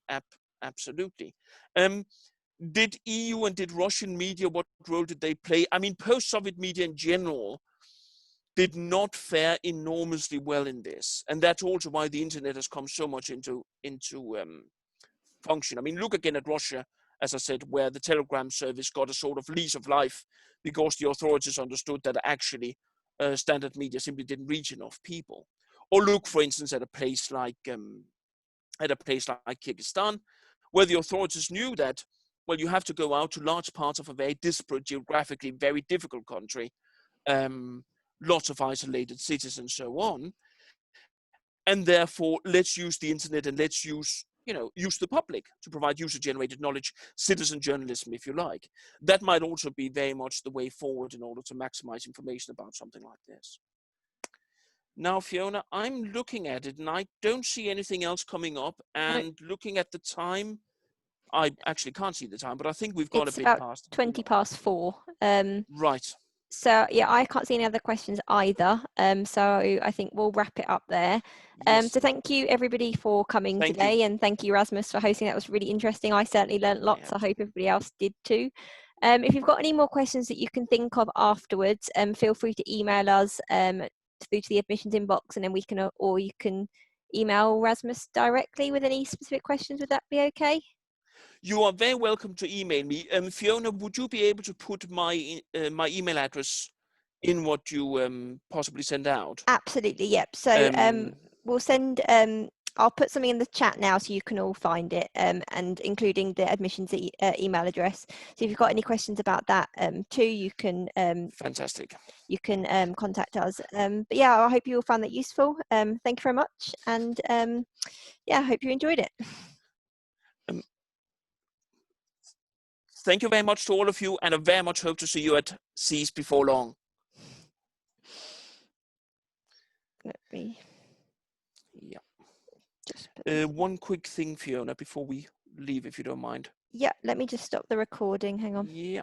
Absolutely. Did EU and did Russian media, what role did they play? I mean, post-Soviet media in general did not fare enormously well in this. And that's also why the internet has come so much into function. I mean, look again at Russia, as I said, where the telegram service got a sort of lease of life because the authorities understood that actually standard media simply didn't reach enough people. Or look, for instance, at a place like Kyrgyzstan, where the authorities knew that, well, you have to go out to large parts of a very disparate, geographically very difficult country, lots of isolated cities and so on. And therefore, let's use the internet and let's use the public to provide user-generated knowledge, citizen journalism, if you like. That might also be very much the way forward in order to maximize information about something like this. Now, Fiona, I'm looking at it and I don't see anything else coming up. And looking at the time, I actually can't see the time, but I think we've got a bit past. 20 past 4. Right. So yeah, I can't see any other questions either. So I think we'll wrap it up there. Yes. So thank you everybody for coming today, and thank you Rasmus for hosting. That was really interesting. I certainly learned lots. I hope everybody else did too. If you've got any more questions that you can think of afterwards, feel free to email us through to the admissions inbox, and then we can, or you can email Rasmus directly with any specific questions. Would that be okay? You are very welcome to email me. Fiona, would you be able to put my my email address in what you possibly send out? Absolutely, yep. So we'll send, I'll put something in the chat now so you can all find it, and including the admissions email address. So if you've got any questions about that too, you can fantastic. You can contact us. But yeah, I hope you all found that useful. Thank you very much, and yeah, I hope you enjoyed it. Thank you very much to all of you, and I very much hope to see you at CEAS before long. Let me. Yeah. One quick thing, Fiona, before we leave, if you don't mind. Yeah, let me just stop the recording. Hang on. Yeah.